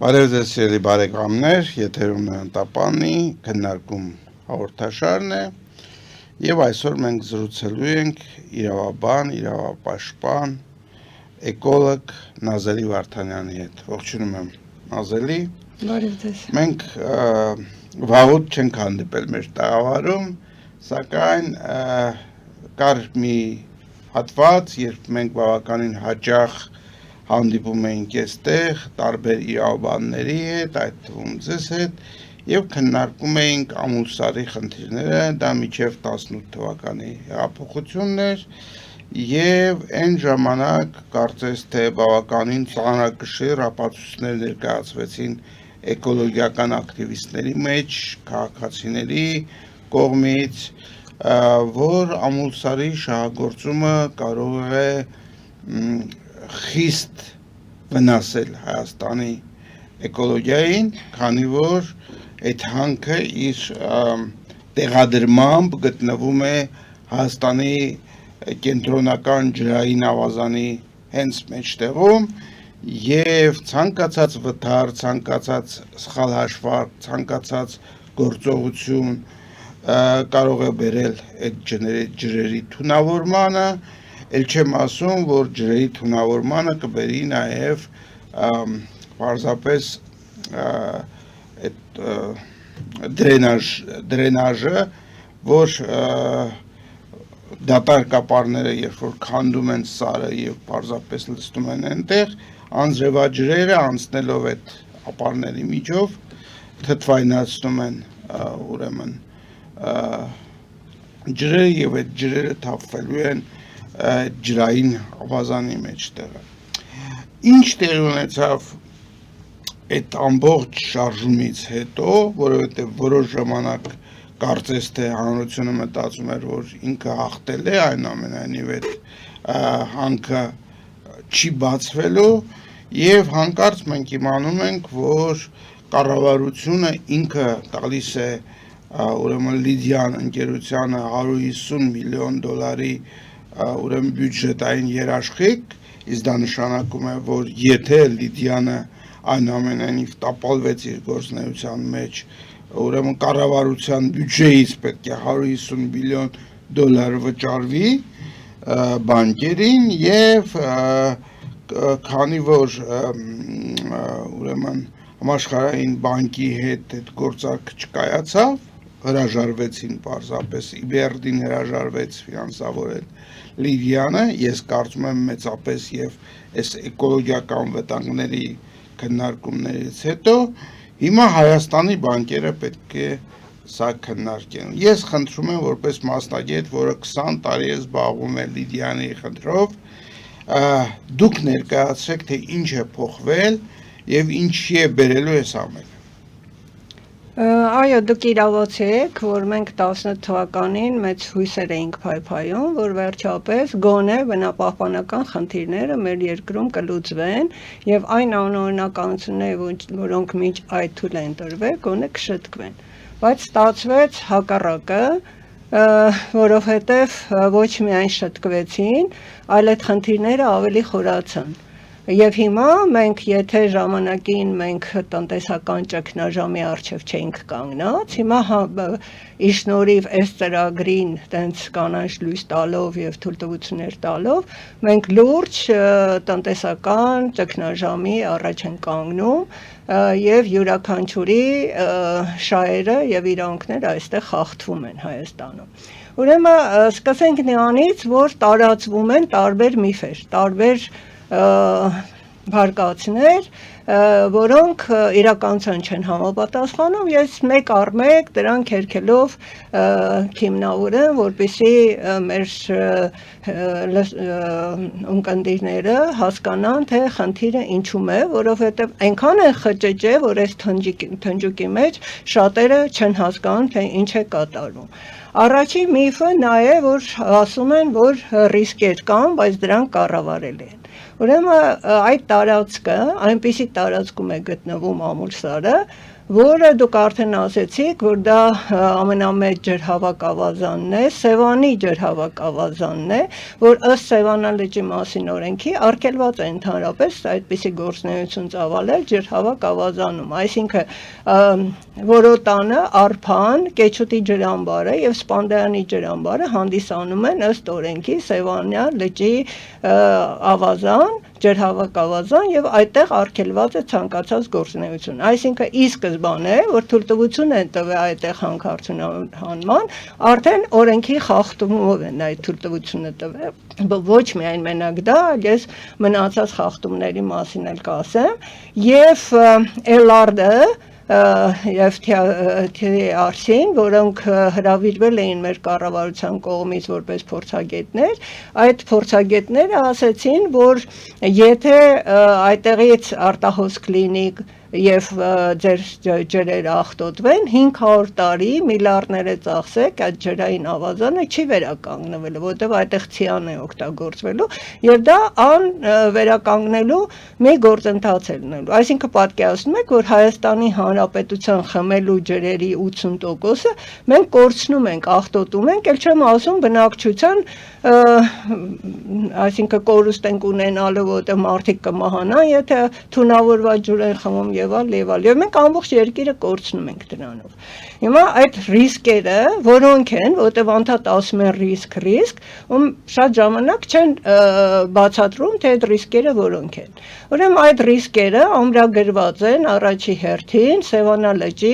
Բարև ձեզ սիրելի բարեկամներ, եթերում է Ընտապանի քննարկում հաղորդաշարն է եւ այսօր մենք զրուցելու ենք իրավաբան, իրավապաշտպան, էկոլոգ Նազելի Վարդանյանի հետ։ Ողջունում եմ Նազելի։ Բարև ձեզ։ Մենք վաղուց չենք հանդիպել մեր տաղավարում, սակայն կար մի հատված, երբ մենք բավականին հաճախ հանդիպում էինք այստեղ տարբեր իրավաբանների հետ, այդ թվում ձեզ հետ, եւ քննարկում էինք ամուսարի խնդիրները, դա մինչև 18 թվականի հեղափոխությունն էր, եւ այն ժամանակ կարծես թե բավականին ծանրակշիռ ապացույցներ ներկայացվեցին էկոլոգիական ակտիվիստների մեջ, քաղաքացիների կողմից, որ ամուսարի շահագործումը կարող է խիստ վնասել Հայաստանի էկոլոգիային, քանի որ այդ հանքը իր տեղադրմամբ գտնվում է Հայաստանի կենտրոնական ջրային ավազանի հենց մեջտեղում եւ ցանկացած վթար, ցանկացած սխալ հաշվարկ, ցանկացած գործողություն կարող է բերել այդ ջրերի թունավորմանը, էլ չեմ ասում, որ ջրերի թունավորմանը կբերի նաև պարզապես դրենաժը, որ դատարկապարները, երբ որ քանդում են սարը եւ պարզապես լցնում են այնտեղ, անձրևաջրերը անցնելով այդ ապարների միջով թթվայնացնում են ուրեմն ջրերը եւ այդ ջրերը թափվելու են ջրային ավազանի մեջտեղը։ Ինչ տեղի ունեցավ այդ ամբողջ շարժումից հետո, որովհետև որոշ ժամանակ կարծես թե հանրությունը մտածում էր, որ ինքը հաղթել է, այնուամենայնիվ այդ հանքը չի բացվելու եւ հանկարծ մենք իմանում ենք, որ կառավարությունը ինքը տալիս է ուրեմն Լիդիան ընկերությանը $150 միլիոն ուրեմն բյուջետային երաշխիք, իսկ դա նշանակում է, որ եթե Լիդիանը այնուամենայնիվ տապալվեց իր գործունեության մեջ, ուրեմն կառավարության բյուջեից պետք է $150 միլիոն վճարվի բանկերին եւ քանի որ ուրեմն համաշխարհային բանկի հետ այդ գործարքը չկայացավ, հրաժարվեցին պարզապես իբերդին հրաժարվեց ֆինանսավորել Լիդիանը, ես կարծում եմ մեծապես եւ այս էկոլոգիական վտանգների քննարկումներից հետո հիմա Հայաստանի բանկերը պետք է սա քննարկեն։ Ես խնդրում եմ որպես մասնագետ, որը 20 տարի է զբաղվում է Լիդիանի խնդրով, դուք ներկայացրեք, թե ինչ է փոխվել եւ ինչի է բերելու այս ամենը։ Այո, դուք իրավացի եք, որ մենք 18 թվականին մեծ հույսեր էինք փայփայում, որ վերջապես գոնե բնապահպանական խնդիրները մեր երկրում կլուծվեն եւ այն անօրինականությունները, որոնք մինչ այդ թույլ են տրվել, գոնե կշտկվեն։ Բայց ստացվեց հակառակը, որովհետեւ ոչ միայն շտկվեցին, այլ այդ խնդիրները ավելի խորացան։ Եվ հիմա մենք եթե ժամանակին մենք տնտեսական ճգնաժամի առջև չէինք կանգնած, հիմա ի շնորհիվ այս ծրագրին տենց կանանչ լույս տալով եւ թույլտվություններ տալով, մենք լուրջ տնտեսական ճգնաժամի առաջ են կանգնում եւ յուրաքանչյուրի շահերը եւ իրավունքները այստեղ խախտվում են Հայաստանում։ Ուրեմն սկսենք նրանից, որ տարածվում են տարբեր միֆեր, տարբեր վարկածներ, որոնք իրականության չեն համապատասխանում, ես մեկ առ մեկ դրանք հերքելով քիմնավորեմ, որպեսզի մեր ունկնդիրները հասկանան, թե խնդիրը ինչում է, որովհետև այնքան է խճճ է, որ այս թնջուկի մեջ շատերը չեն հասկանում, թե ինչ է կատարվում։ Առաջին միֆը նա է, որ ասում են, որ ռիսկեր կան, բայց դրանք կառավարել են։ Ուրեմն այդ տարածքը այնպիսի տարածքում է գտնվում ամուլսարը, որը դուք արդեն ասեցիք, որ դա ամենամեծ ջրհավաքավազանն է, Սևանի ջրհավաքավազանն է, որ ըստ Սևանա լճի մասին օրենքի արգելված է ընդհանրապես այդպիսի գործունեություն ծավալել ջրհավաքավազանում, այսինքն Որոտանը, Արփան, Կեչուտի ջրամբարը եւ Սպանդայանի ջրամբարը հանդիսանում են ըստ օրենքի Սևանա լճի ավազան, ջրհավաքավազան եւ այդտեղ արգելված է ցանկացած գործունեություն։ Այսինքն ի սկզբանե, որ թույլտվություն են տվել այդտեղ հանքարդյունահանման, արդեն օրենքի խախտումով են այդ թույլտվությունը տվել։ Ոչ միայն մենակ դա, ես մնացած խախտումների մասին էլ կասեմ, եւ LRD եւ TRC-ին, որոնք հրավիրվել էին մեր կառավարության կողմից որպես փորձագետներ, այդ փորձագետները ասեցին, որ եթե այդտեղից արտահոսք լինի եւ ձեր ջրերը ախտոտվեն 500 տարի միլիարդներ է ծախսեք այդ ջրային ավազանը չի վերականգնվելու, որտեղ այդտեղ ցիան է օգտագործվելու եւ դա վերականգնելու մի գործընթաց է լինելու։ Այսինքն պատկերացնում եք, որ Հայաստանի Հանրապետության խմելու ջրերի 80%-ը մենք կորցնում ենք, ախտոտում ենք, ել չեմ ասում բնակչության այսինքն կորուստ ենք ունենալու, որտեղ մարդիկ կմահանան, եթե թունավորված ջուր են խմում եւ մենք ամբողջ երկիրը կորցնում ենք դրանով։ Հիմա այդ ռիսկերը, որոնք են, որտեղ անդադ ասում են ռիսկ, շատ ժամանակ չեն բացատրում, թե այդ ռիսկերը որոնք են։ Ուրեմն այդ ռիսկերը ամրագրված են առաջի հերթին Սևանա լճի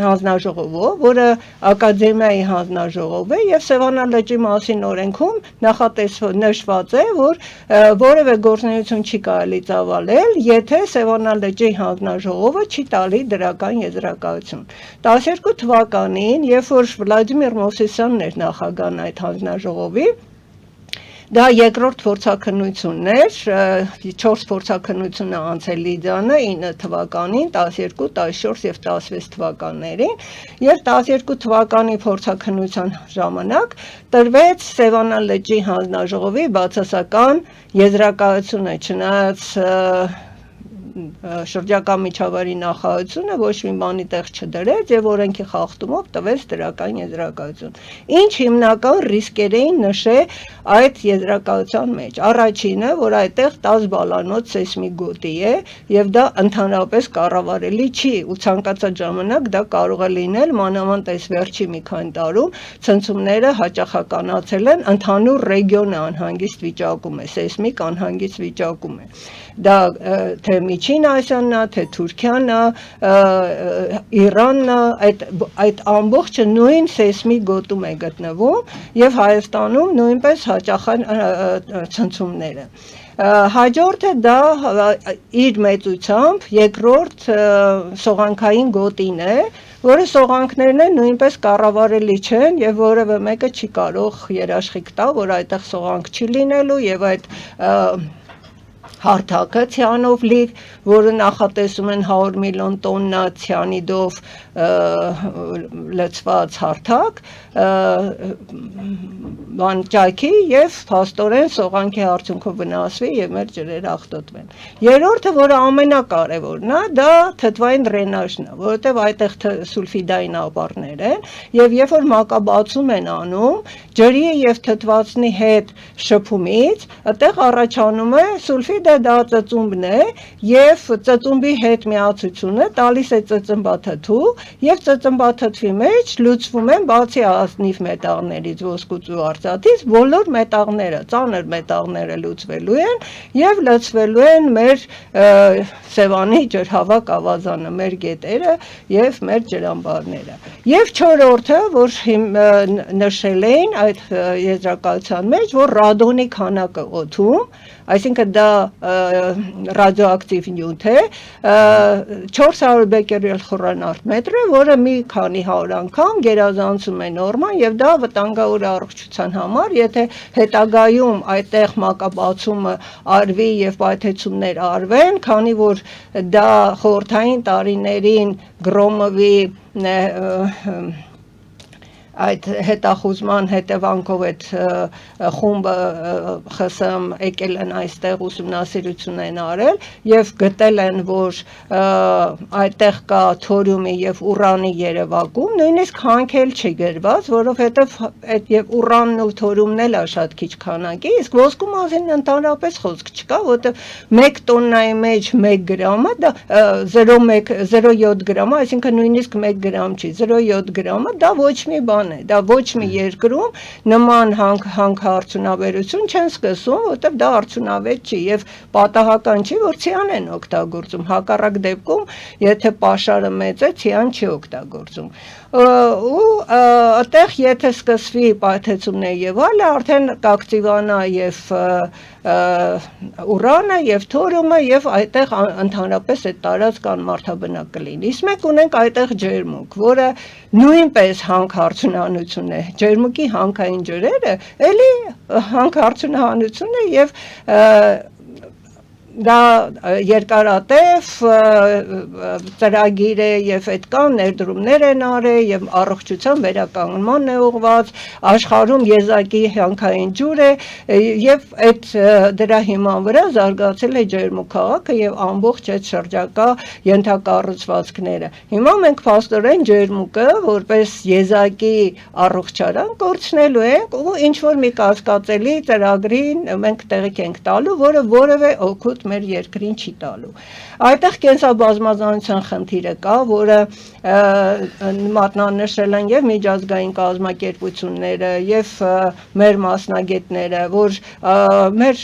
հանձնաժողովով, որը ակադեմիայի հանձնաժողով է եւ Սևանա լճի մասին օրենքում նշված է, որ որևէ գործունեություն չի կարելի ծավալել, եթե Սևանա լճի հանձնաժողովը չի տալի դրական եզրակացություն։ 12 թվականին, երբ որ Վլադիմիր Մովսեսյանն էր նախագահն այդ հանձնաժողովի, դա երկրորդ փորձաքննությունն էր, 4 փորձաքննությունը անցել Լիդիանը 9 թվականին, 12, 14 եւ 16 թվականներին, եւ 12 թվականի փորձաքննության ժամանակ տրվեց Սևանա լճի հանձնաժողովի բացասական եզրակացությունը, չնայած շրջակա միջավայրի նախարարությունը ոչ մի բանի տեղ չդրեց եւ օրենքի խախտումով տվեց դրական եզրակացություն։ Ինչ հիմնական ռիսկեր էին նշել այդ եզրակացության մեջ։ Առաջինը, որ այդտեղ 10 բալանոց սեյսմիկ գոտի է եւ դա ընդհանրապես կառավարելի չի ու ցանկացած ժամանակ դա կարող է լինել, մանավանդ այս վերջի մի քանի տարում ցնցումները հաճախականացել են, ընդհանուր ռեգիոնը անհանգիստ վիճակում է, սեյսմիկ անհանգիստ վիճակում է։ Դա թե Միջին Ասիան է, թե Թուրքիան է, Իրանն է, այդ ամբողջը նույն սեյսմիկ գոտում է գտնվում եւ Հայաստանում նույնպես հաճախան ցնցումները։ Հաջորդը դա իր մեծությամբ երկրորդ սողանքային գոտին է, որը սողանքներն են նույնպես կառավարելի չեն եւ որևէ մեկը չի կարող երաշխիք տա, որ այդտեղ սողանք չի լինելու եւ այդ հարթակը ցյանով լի, որը նախատեսում են 100 միլիոն տոննա ցյանիդով լցված հարթակ, բանջարքի եւ փաստորեն սողանքի արդյունքով վնասվի եւ մեր ջրերը ախտոտվեն։ Երրորդը, որը ամենակարևորն է, դա թթվային դրենաժն է, որովհետեւ այդտեղ սուլֆիդային ապարներ են եւ երբ որ մակաբացում են անում, ջրի եւ թթվածնի հետ շփումից, այդտեղ առաջանում է սուլֆիդը դա ծծումբն է եւ ծծումբի հետ միացությունը տալիս է ծծմբաթթու եւ ծծմբաթթվի մեջ լուծվում են բացի ազնիվ մետաղներից ոսկուց ու արծաթից բոլոր մետաղները, ծանր մետաղները լուծվելու են եւ լցվելու են մեր Սևանի ջրհավաք ավազանը, մեր գետերը եւ մեր ջրամբարները։ Եվ չորրորդը, որ նշել էին այդ եզրակացության մեջ, որ ռադոնի քանակը օդում, այսինքն դա ռադիոակտիվ նյութ է, 400 բեկերել խորանարդ մետր է, որը մի քանի 100 անգամ գերազանցում է նորման եւ դա վտանգավոր առողջության համար, եթե հետագայում այդտեղ մակաբացումը արվի եւ պայթեցումներ արվեն, քանի որ դա խորհրդային տարիներին Գրոմովի այդ հետախուզման հետևանքով այդ խումբը ԽՍՀՄ եկել են այստեղ ուսումնասիրություն են արել եւ գտել են, որ այդտեղ կա թորիումի եւ ուրանի երևակում, նույնիսկ հանքել չի գրված, որովհետեւ այդ եւ ուրանն ու թորիումն էլ է շատ քիչ քանակի, իսկ ոսկու մասին ընդհանրապես խոսք չկա, որովհետեւ 1 տոննայի մեջ 1 գրամը դա 0.7 գրամը, այսինքն նույնիսկ 1 գրամ չի, 0.7 գրամը դա ոչ մի բան է, դա ոչ մի երկրում նման հանքարդյունաբերություն չեն սկսում, որովհետև դա արդյունավետ չի եւ պատահական չի, որ ցիան են օգտագործում, հակառակ դեպքում, եթե պաշարը մեծ է, ցիան չի օգտագործում։ Ու այդտեղ եթե սկսվի պայթեցումներ եւ այլը, արդեն կակտիվանա եւ ուրանը եւ թորիումը եւ այդտեղ ընդհանրապես այդ տարածքան մարդաբնակ կլինի։ Իսկ մենք ունենք այդտեղ ջերմուկ, որը նույնպես հանքարդյունահանություն է։ Ջերմուկի հանքային ջրերը էլի հանքարդյունահանություն է եւ դա երկարատև ծրագիր է եւ այդ կան ներդրումներ են արել եւ առողջության վերականգնման է ուղղված, աշխարհում եզակի հանքային ջուր է եւ այդ դրա հիման վրա զարգացել է ջերմուկ քաղաքը եւ ամբողջ այդ շրջակա ենթակառուցվածքները։ Հիմա մենք փաստորեն ջերմուկը որպես եզակի առողջարան կորցնելու ենք ու ինչ որ մի կասկածելի ծրագրին մենք տեղիք ենք տալու, որը որևէ օգուտ մեր երկրին չի տալու։ Այդտեղ կենսաբազմազանության խնդիրը կա, որը մատնանշել են եւ միջազգային կազմակերպությունները եւ մեր մասնագետները, որ մեր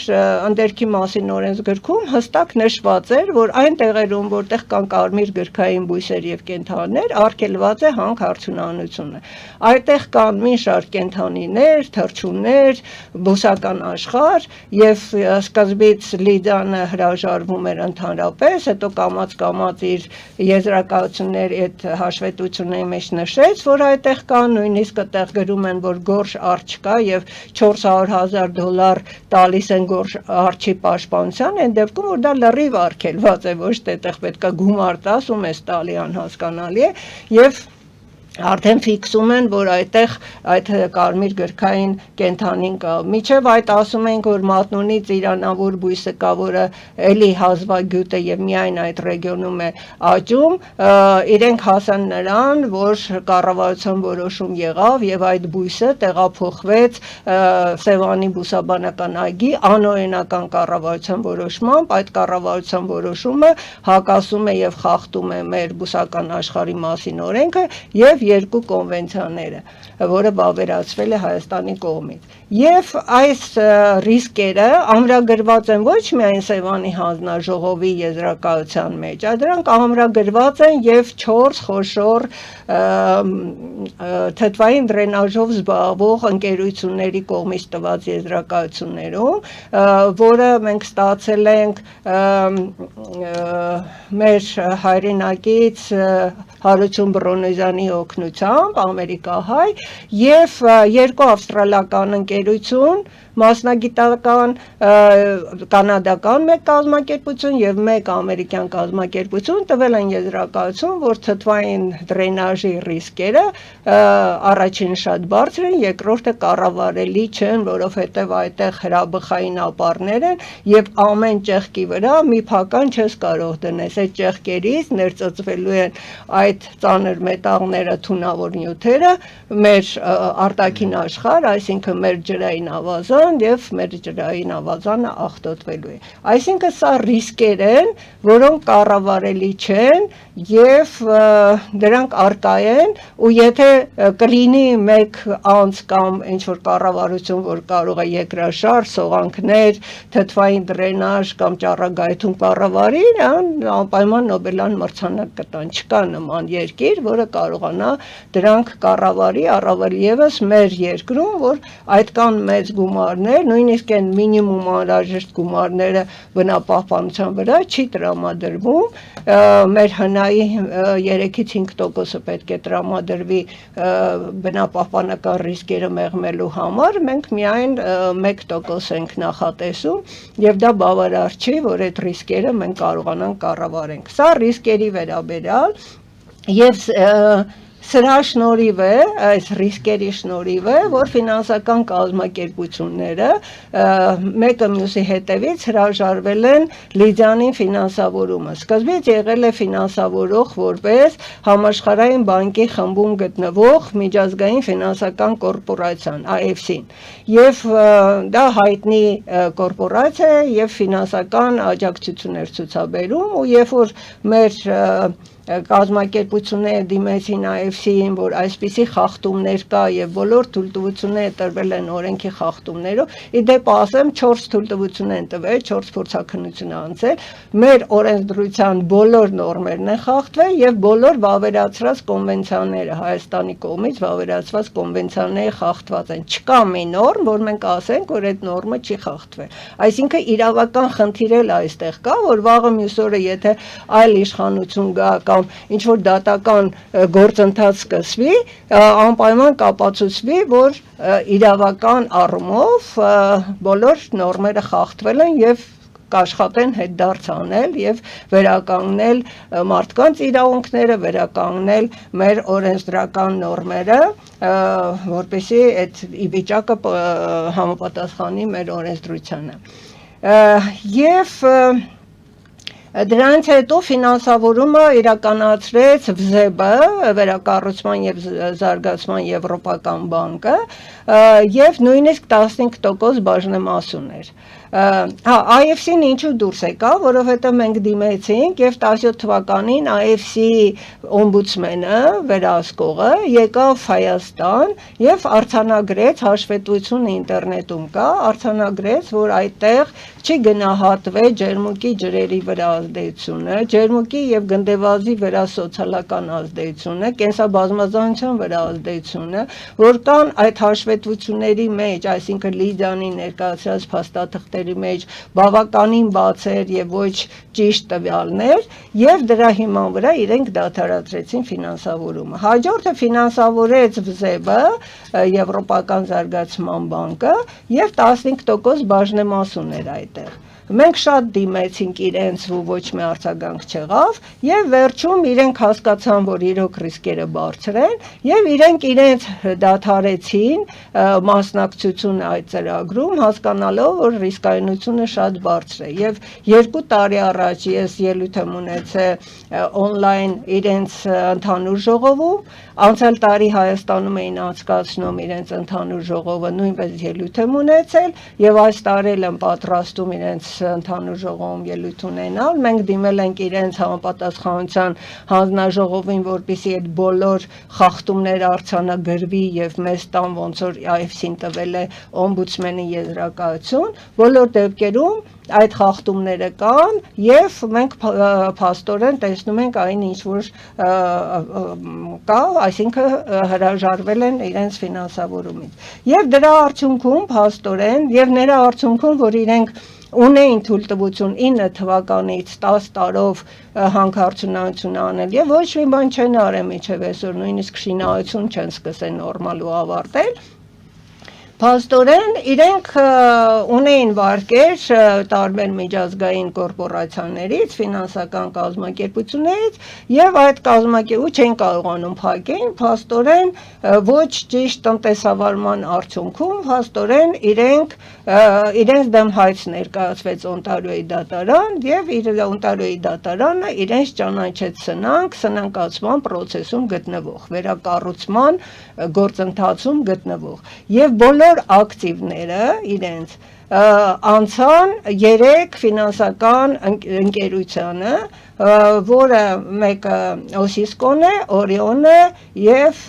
ընդերքի մասին օրենսգրքում հստակ նշված էր, որ այն տեղերում, որտեղ կան կարմիր գրքային բույսեր եւ կենդանիներ, արգելված է հանքարդյունահանությունը։ Այդտեղ կան մի շարք կենդանիներ, թռչուններ, բուսական աշխարհ եւ սկզբից Լիդիանը հրաժարվում էր ընդհանրապես, հետո կամաց իր եզրակացությունների այդ հաշվետվությունների մեջ նշեց, որ այդտեղ կան, նույնիսկ այդտեղ գրում են, որ գորշ արջ կա եւ $400,000 տալիս են գորշ արջի պաշտպանության, այն դեպքում որ դա լրիվ արգելված է, ոչ թե այդտեղ պետքա գումար տաս ու մեզ տալի անհասկանալի է եւ արդեն ֆիքսում են, որ այդտեղ այդ կարմիր գրքային կենդանին կա։ Միջև այդ ասում ենք, որ մատնունից իրանավոր բույսը կա, որը էլի հազվագյուտ է եւ միայն այդ ռեգիոնում է աճում, իրենք հասան նրան, որ կառավարության որոշում եղավ եւ այդ բույսը տեղափոխվեց Սևանի բուսաբանական այգի անօրինական կառավարության որոշմամբ, այդ կառավարության որոշումը հակասում է եւ խախտում է մեր բուսական աշխարհի մասին օրենքը եւ երկու կոնվենցիաները, որը բավերացվել է Հայաստանի կողմից։ Եվ այս ռիսկերը ամրագրված են ոչ միայն Սևանի հանձնաժողովի եզրակացության մեջ, այլ դրանք ամրագրված են եւ 4 խոշոր թթվային դրենաժով զբաղվող ընկերությունների կողմից տված եզրակացություններում, որը մենք ստացել ենք մեր հայրենակից Հարություն Բրոնոզյանի օգնությամբ, ամերիկահայ, եւ երկու ավստրալիական ընկերություն, մասնագիտական կանադական մեկ կազմակերպություն եւ մեկ ամերիկյան կազմակերպություն տվել են եզրակացություն, որ թթվային դրենաժի ռիսկերը առաջին շատ բարձր են, երկրորդը կառավարելի չեն, որովհետեւ այդտեղ հրաբխային ապարներ են եւ ամեն ճեղքի վրա մի փական չես կարող դնես, այդ ճեղքերից ներծծվելու են այդ ծանր մետաղները, թունավոր նյութերը, մեր արտաքին աշխարհ, այսինքն մեր ջրային ավազան եւ մեր ջրային ավազանը աղտոտվելու է։ Այսինքն սա ռիսկեր են, որոնք կառավարելի չեն եւ դրանք արկա են ու եթե կլինի մեկ անց կամ ինչ որ կառավարություն, որ կարող է երկրաշարժ, սողանքներ, թթվային դրենաժ կամ ճառագայթում կառավարի, անպայման Նոբելյան մրցանակ կտան, չկա նման երկիր, որը կարողանա դրանք կառավարի, առավել եւս մեր երկրում, որ այդքան մեծ գումարներ, նույնիսկ այն մինիմում անհրաժեշտ գումարները բնապահպանության վրա չի տրամադրվում, մեր հնայի 3-ից 5% պետք է տրամադրվի բնապահպանական ռիսկերը մեղմելու համար, մենք միայն 1% ենք նախատեսում եւ դա բավարար չի, որ այդ ռիսկերը մենք կարողանանք կառավարենք։ Սա ռիսկերի վերաբերյալ եւ սրա շնորհիվ է, այս ռիսկերի շնորհիվ է, որ ֆինանսական կազմակերպությունները մեկը մյուսի հետևից հրաժարվել են Լիդիանին ֆինանսավորումը։ Սկզբից եղել է ֆինանսավորող որպես համաշխարհային բանկի խմբում գտնվող միջազգային ֆինանսական կորպորացիան IFC-ն։ Եվ դա հայտնի կորպորացիա է եւ ֆինանսական աջակցություններ ցուցաբերում ու երբ որ մեր կազմակերպությունները դիմեցին IFC-ին, որ այսպիսի խախտումներ կա եւ բոլոր թույլտվությունները տրվել են օրենքի խախտումներով, իդեպ ասեմ 4 թույլտվություն են տվել, 4 փորձաքննություն անցել, մեր օրենսդրության բոլոր նորմերն են խախտվել եւ բոլոր վավերացրած կոնվենցիաները Հայաստանի կողմից վավերացված կոնվենցիաները խախտված են։ Չկա մի նորմ, որ մենք ասենք, որ այդ նորմը չի խախտվել։ Այսինքն իրավական խնդիր էլ այստեղ կա, որ վաղը մյուս օրը եթե այլ իշխանություն գա կամ ինչ որ դատական գործընթաց սկսվի, անպայման կապացուցվի, որ իրավական առումով բոլոր նորմերը խախտվել են եւ կաշխատեն հետդարձ անել եւ վերականգնել մարդկանց իրավունքները, վերականգնել մեր օրենսդրական նորմերը, որպեսզի այդ վիճակը համապատասխանի մեր օրենսդրությանը։ Եվ դրանից հետո ֆինանսավորումը իրականացրեց ՎԶԲ, Վերակառուցման եւ Զարգացման Եվրոպական բանկը, եւ նույնիսկ 15% բաժնեմասուն էր։ IFC-ն ինչու դուրս եկա, որովհետեւ մենք դիմեցինք եւ 17 թվականին IFC օմբուդսմենը, վերահսկողը եկավ Հայաստան եւ արձանագրեց հաշվետվությունը ինտերնետում կա, արձանագրեց, որ այդտեղ չի գնահատվել ջերմուկի ջրերի վրա ազդեցությունը, ջերմուկի եւ գնդեվազի վրա սոցիալական ազդեցությունը, կենսաբազմազանության վրա ազդեցությունը, որ կան այդ հաշվետվությունների մեջ, այսինքն Լիդիանի ներկայացրած փաստաթղթերի մեջ բավականին բացեր եւ ոչ ճիշտ տվյալներ եւ դրա հիման վրա իրենք դադարեցրեցին ֆինանսավորումը։ Հաջորդը ֆինանսավորեց ՎԶԲ, Եվրոպական զարգացման բանկը եւ 15% բաժնեմասուն էր այդտեղ։ Մենք շատ դիմեցինք իրենց ու ոչ մի արձագանք չեղավ եւ վերջում իրենք հասկացան, որ իրոք ռիսկերը բարձր են եւ իրենց դադարեցին մասնակցությունը այդ ծրագրում, հասկանալով, որ ռիսկայնությունը շատ բարձր է եւ 2 տարի առաջ ես ելույթ եմ ունեցել on-line իրենց ընդհանուր ժողովում, անցյալ տարի Հայաստանում էին անցկացնում իրենց ընդհանուր ժողովը, նույնպես ելույթ եմ ունեցել եւ այս տարի եմ պատրաստում իրենց ընդհանուր ժողովում ելույթ ունենալ։ Մենք դիմել ենք իրենց համապատասխանության հանձնաժողովին, որպեսզի այդ բոլոր խախտումները արձանագրվի եւ մեզ տան ոնց որ IFC-ն տվել է օմբուդսմենի եզրակացություն, բոլոր դեպքերում այդ խախտումները կան եւ մենք փաստորեն տեսնում ենք այն ինչ որ կա, այսինքն հրաժարվել են իրենց ֆինանսավորումից։ Եվ դրա արդյունքում փաստորեն եւ նրա արդյունքում, որ իրենք ունեին թույլտվություն 9 թվականից 10 տարով հանքարդյունություն անել եւ ոչ մի բան չեն արել մինչեւ այսօր, նույնիսկ շինարարություն չեն սկսել նորմալ ու ավարտել։ Փաստորեն իրենք ունեին վարկեր տարբեր միջազգային կորպորացիաներից, ֆինանսական կազմակերպություններից եւ այդ կազմակերպությունը չեն կարողանում փակել, փաստորեն ոչ ճիշտ տնտեսավարման արդյունքում, փաստորեն իրենց դեմ հայց ներկայացվեց Օնտարիոյի դատարան եւ Օնտարիոյի դատարանը իրենց ճանաչեց սնանկացման process-ում գտնվող, վերակառուցման գործընթացում գտնվող եւ բոլոր ակտիվները իրենց անցան 3 ֆինանսական ընկերությանը, որը մեկը Օսիսկոն է, Օրիոն է եւ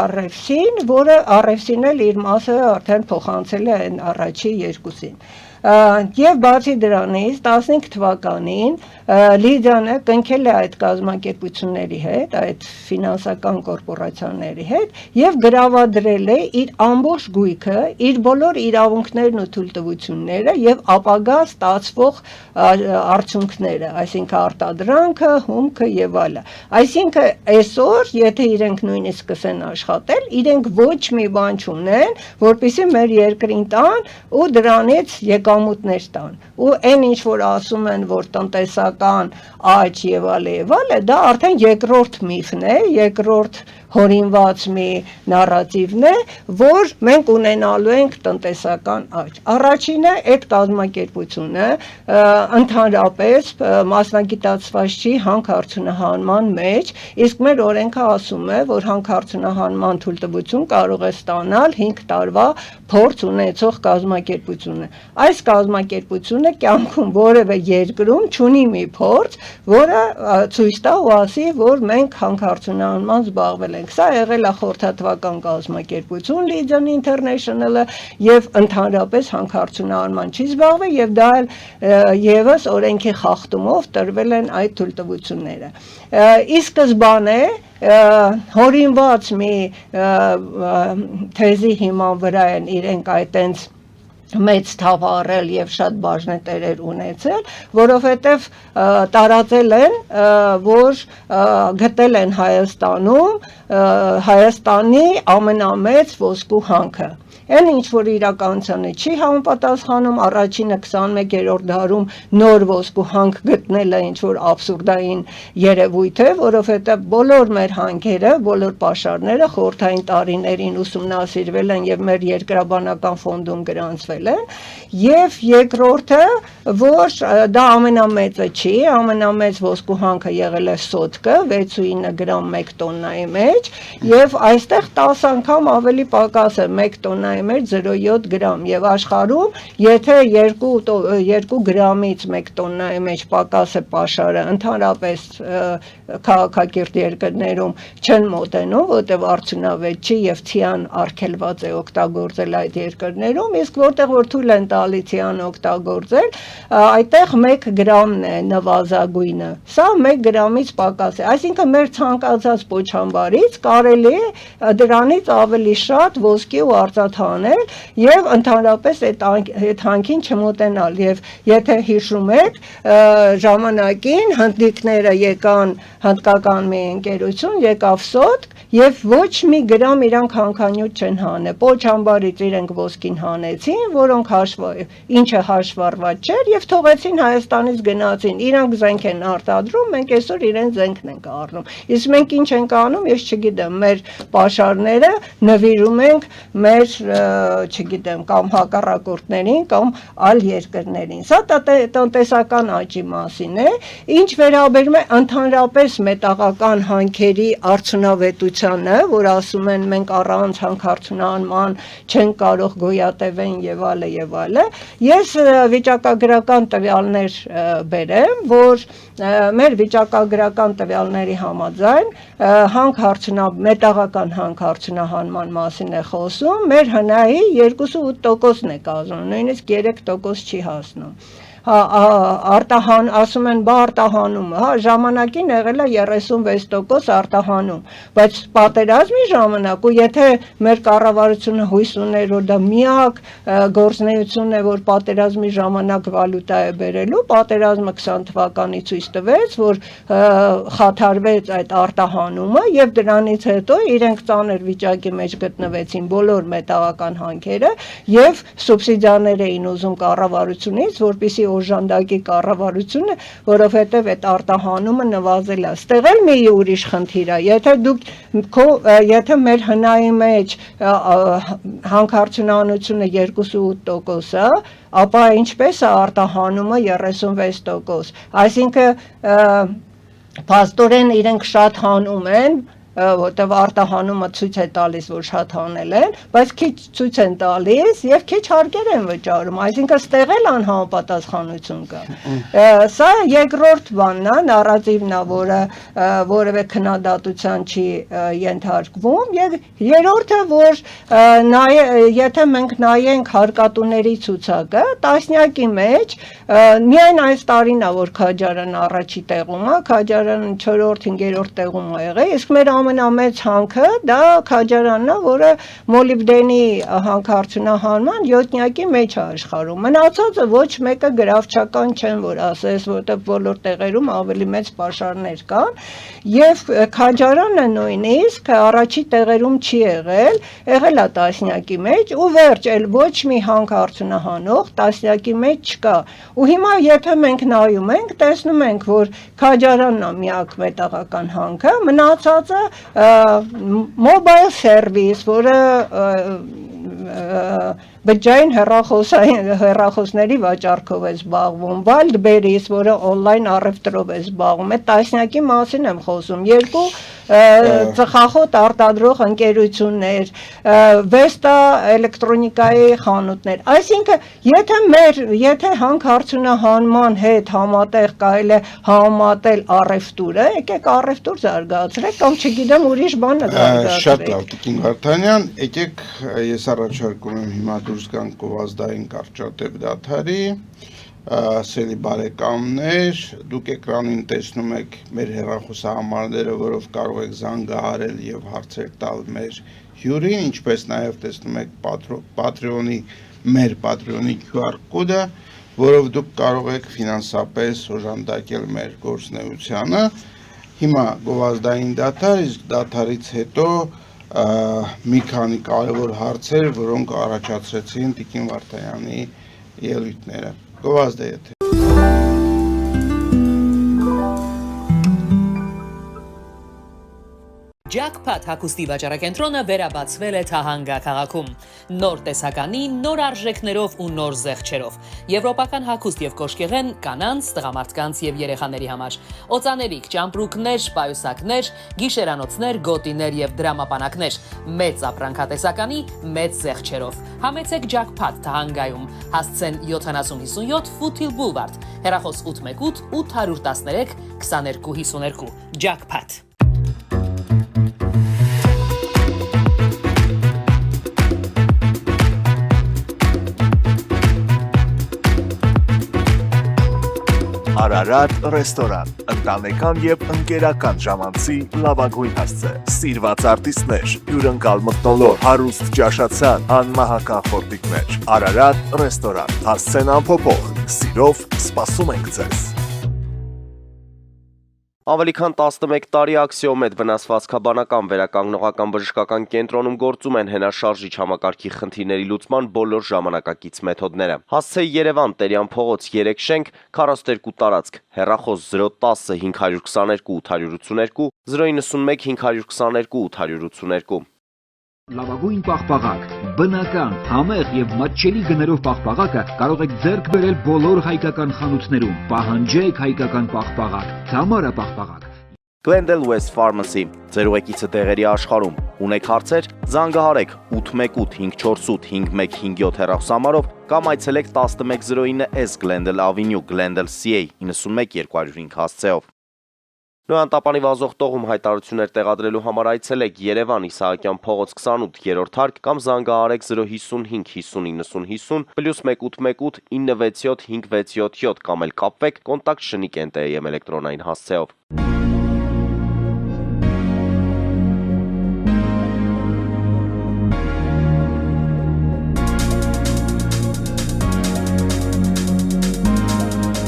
RFC-ն, որը RFC-ն էլ իր մասը արդեն փոխանցել է այն առաջի երկուսին։ Եվ բացի դրանից 15 թվականին Լիդիանը կնքել է այդ կազմակերպությունների հետ, այդ ֆինանսական կորպորացիաների հետ եւ գրավադրել է իր ամբողջ գույքը, իր բոլոր իրավունքներն ու թույլտվությունները եւ ապագա ստացվող արդյունքները, այսինքն արտադրանքը, հումքը եւ այլը։ Այսինքն այսօր, եթե իրենք նույնիսկ սկսեն աշխատել, իրենք ոչ մի բան չունեն, որպեսզի մեր երկրին տան ու դրանից եկամուտներ տան։ Ու այն ինչ որ ասում են, որ տնտեսական տնտեսական աճ եւ այլ, դա արդեն երկրորդ միֆն է, երկրորդ հորինված մի նարատիվն է, որ մենք ունենալու ենք տնտեսական աճ։ Առաջինը այդ կազմակերպությունը ընդհանրապես մասնագիտացված չի հանքարդյունահանման մեջ, իսկ մեր օրենքը ասում է, որ հանքարդյունահանման թույլտվություն կարող է ստանալ 5 տարվա փորձ ունեցող կազմակերպությունը։ Այս կազմակերպությունը կյանքում որևէ երկրում չունի մի փորձ, որը ցույց տա ու ասի, որ մենք հանքարդյունահանման զբաղվել ենք։ Սա եղել է խորհրդատվական կազմակերպություն Legion International-ը եւ ընդհանրապես հանքարդյունահանման չի զբաղվել եւ դա եւս օրենքի խախտումով տրվել են այդ թույլտվությունները։ Ի սկզբանե հորինված մի թեզի հիման վրա են իրենք այտենց մեծ թավ առել եւ շատ բաժնետերեր ունեցել, որովհետեւ տարածել են, որ գտել են Հայաստանում Հայաստանի ամենամեծ ոսկու հանքը։ Այն ինչ որ իրականությանը չի համապատասխանում, առաջինը 21-րդ դարում նոր ոսկու հանք գտնելը ինչ որ աբսուրդային երևույթ է, որովհետև բոլոր մեր հանքերը, բոլոր պաշարները խորհրդային տարիներին ուսումնասիրվել են եւ մեր երկրաբանական ֆոնդում գրանցվել են, եւ երկրորդը, որ դա ամենամեծը չի, ամենամեծ ոսկու հանքը եղել է սոտկը 6.9 գրամ 1 տոննայի մեջ, եւ այստեղ 10 անգամ ավելի պակաս է 1 տոննայի մեջ 0.7 գրամ եւ աշխարհում եթե 2 գրամից 1 տոննայի մեջ պակաս է պաշարը ընդհանրապես քաղաքակիրթ երկրներում չեն մոտենում, որտեղ արդյունավետ չի եւ թիան արգելված է օգտագործել այդ երկրներում, իսկ որտեղ որ թույլ են տալի թիան օգտագործել, այդտեղ 1 գրամն է նվազագույնը։ Սա 1 գրամից պակաս է, այսինքն մեր ցանկացած պոչամբարից կարելի է դրանից ավելի շատ ոսկի ու արծաթ եւ ընդհանրապես այդ հանքին չմոտենալ եւ եթե հիշում եք ժամանակին հնդիկները եկան հնդկական մի ընկերություն եկավ սոտկ եւ ոչ մի գրամ իրանք հանքանյութ չեն հանել պոչամբարից իրենք ոսկին հանեցին որոնք ինչը հաշվառված չէր եւ թողեցին Հայաստանից գնացին իրանք զենք են արտադրում մենք այսօր իրեն զենքն ենք առնում իսկ մենք ինչ ենք անում ես չգիտեմ մեր պաշարները նվիրում ենք մեր չգիտեմ կամ հակառակորդներին կամ այլ երկրներին սա տնտեսական աճի մասին է ինչ վերաբերում է ընդհանրապես մետաղական հանքերի արդյունավետությանը որ ասում են մենք առանց հանքարդյունահանման չենք կարող գոյատևեն եւ այլը ես վիճակագրական տվյալներ բերեմ որ մեր վիճակագրական տվյալների համաձայն մետաղական հանքարդյունահանման մասին է խոսում մեր հնայի 2.8%-ն է կազմում, նույնիսկ 3% չի հասնում։ Ասում են բա արտահանումը, ժամանակին եղել է 36% արտահանում, բայց պատերազմի ժամանակ ու եթե մեր կառավարությունը հույս ուներ որ դա միակ գործունեությունն է որ պատերազմի ժամանակ վալյուտա է բերելու, պատերազմը 20 թվականի ցույց տվեց, որ խաթարվեց այդ արտահանումը եւ դրանից հետո իրենք ծանր վիճակի մեջ գտնվեցին բոլոր մետաղական հանքերը եւ սուբսիդիաներ էին ուզում կառավարությունից, որպեսզի օժանդակի կառավարությունը, որովհետև այդ արտահանումը նվազել է։ Ստեղ էլ մի ուրիշ խնդիր է, եթե մեր հնայի մեջ հանքարդյունահանությունը 2.8% է, ապա ինչպես է արտահանումը 36%, այսինքն փաստորեն իրենք շատ հանում են, որտեղ արտահանումը ցույց է տալիս, որ շատ հանել են, բայց քիչ ցույց են տալիս եւ քիչ հարկեր են վճարում, այսինքն ստեղ էլ անհամապատասխանություն կա։ Սա երկրորդ բանն է, նարատիվն է, որը որևէ քննադատության չի ենթարկվում, եւ երրորդը, որ եթե մենք նայենք հարկատուների ցուցակը, տասնյակի մեջ միայն այս տարին է, որ Քաջարան առաջի տեղում է, Քաջարան 4-րդ, 5-րդ տեղում է եղել, իսկ մեր ամենամեծ հանքը դա քաջարանն է, որը մոլիբդենի հանքարդյունահանման 7-յակի մեջ է աշխարհում։ Մնացածը ոչ մեկը գրավչական չեն, որ ասես, որտեղ բոլոր տեղերում ավելի մեծ պաշարներ կան, եւ քաջարանը նույնիսկ առաջի տեղերում չի եղել է տասնյակի մեջ ու վերջ էլ ոչ մի հանքարդյունահանող տասնյակի մեջ չկա։ Ու հիմա եթե մենք նայում ենք, տեսնում ենք, որ քաջարանն է միակ մետաղական հանքը, մնացածը mobile service, որը բջջային հեռախոսների վաճառքով է զբաղվում, Wildberries, որը on-line առևտրով է զբաղվում, այդ տասնյակի մասին եմ խոսում, երկու ծխախոտ արտադրող ընկերություններ, Vesta էլեկտրոնիկայի խանութներ, այսինքն եթե հանքարդյունահանման հետ համատեղ կարելի է համատել առևտուրը, եկեք առևտուր զարգացրեք կամ չգիտեմ ուրիշ բան զարգացրեք։ Շատ լավ, Տիկին Վարդանյան, եկեք ես առաջարկում եմ հիմա դուրս գանք գովազդային կարճատև դադարի, սելի բարեկամներ, դուք էկրանին տեսնում եք մեր հեռախոսահամարները, որով կարող եք զանգահարել եւ հարցեր տալ մեր հյուրին, ինչպես նաեւ տեսնում եք մեր Patreon-ի QR կոդը, որով դուք կարող եք ֆինանսապես օժանդակել մեր գործունեությանը։ Հիմա գովազդային դադար, իսկ դադարից հետո մի քանի կարևոր հարցեր, որոնք առաջացրեցին Տիկին Վարդանյանի ելույթները։ Գովազդ է եթե։ Jackpot հագուստի վաճառակենտրոնը վերաբացվել է Թահանգա քաղաքում։ Նոր տեսականի, նոր արժեքներով ու նոր զեղչերով։ Եվրոպական հագուստ եւ կոշկեղեն կանանց, տղամարդկանց եւ երեխաների համար։ Օծաներիք, ճամպրուկներ, պայուսակներ, գիշերանոցներ, գոտիներ եւ դրամապանակներ։ Մեծ ապրանքատեսականի, մեծ զեղչերով։ Համեցեք Jackpot Թահանգայում։ Հասցեն 7057 Foothill Boulevard։ Հեռախոս 818 813 2252։ Jackpot։ Արարատ ռեստորան, ընտանեկան եւ ընկերական ժամանցի լավագույն հասցե, սիրված արտիստներ, հյուրընկալ մթնոլորտ, հարուստ ճաշացան, անմահական խորտիկներ, Արարատ ռեստորան, հասցեն անփոփոխ, սիրով սպասում ենք ձեզ։ Ավելի քան 11 տարի Աքսիոմեդ վնասվածքաբանական վերականգնողական բժշկական կենտրոնում գործում են հենաշարժիչ համակարգի խնդիրների լուծման բոլոր ժամանակակից մեթոդները։ Հասցե Երևան, Տերյան փողոց 3 շենք, 42 տարածք, հեռախոս 010 522 882, 091 522 882։ Լավագույն պաղպաղակ, բնական, համեղ եւ մատչելի գներով պաղպաղակը կարող եք ձեռք բերել բոլոր հայկական խանութներում։ Պահանջեք հայկական պաղպաղակ, Թամարա պաղպաղակ։ Glendale West Pharmacy, ձեր ուղեկիցը տեղերի աշխարհում։ Ունեք հարցեր, զանգահարեք 818 548 5157 հեռախոսահամարով կամ այցելեք 1109S Glendale Avenue, Glendale CA 91205 հասցեով։ Նոյան տապանի վազող տողում հայտարարություններ տեղադրելու համար այցելեք Երևան Իսահակյան փողոց 28 երրորդ հարկ կամ զանգահարեք 055 50 90 50 +1 818 967 567 կամ էլ կապվեք կոնտակտ Շնիկ NTM էլեկտրոնային հասցեով։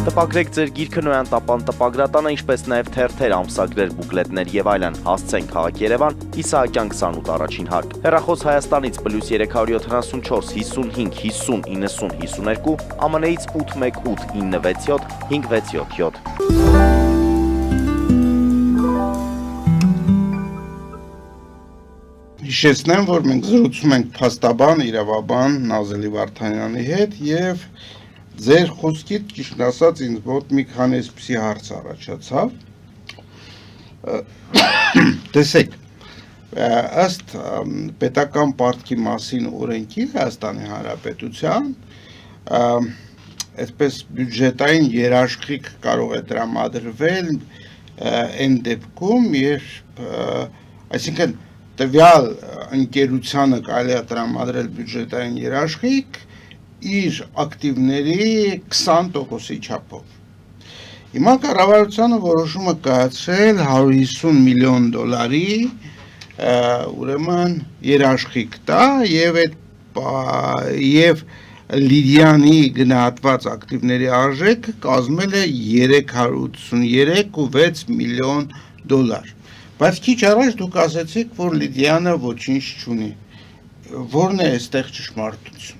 Տպագրեք ձեր գիրքը Նոյան տապան տպագրատանը, ինչպես նաև թերթեր, ամսագրեր, բուկլետներ եւ այլն։ Հասցեն քաղաք Երևան, Իսահակյան 28 առաջին հարկ։ Հեռախոս Հայաստանից +374 55 50 90 52, ԱՄՆ-ից 818 967 567։ Հիշեցնեմ, որ մենք զրուցում ենք փաստաբան, իրավաբան Նազելի Վարդանյանի հետ եւ ձեր խոսքից ճիշտ ասած ինձ մոտ մի քանի այսպիսի հարց առաջացավ։ Տեսեք, ըստ պետական պարտքի մասին օրենքի Հայաստանի Հանրապետության, այսպես բյուջետային երաշխիք կարող է տրամադրվել այն դեպքում, երբ, այսինքն տվյալ ընկերությանը կարելի է տրամադրել բյուջետային երաշխիք իր ակտիվների 20%-ի չափով։ Հիմա կառավարությունը որոշումը կայացրել $150 միլիոն ուրեմն երաշխիք տա եւ Լիդիանի գնահատված ակտիվների արժեքը կազմել է $383.6 միլիոն, բայց քիչ առաջ դուք ասացիք, որ Լիդիանը ոչինչ չունի, որն է այստեղ ճշմարտությունը։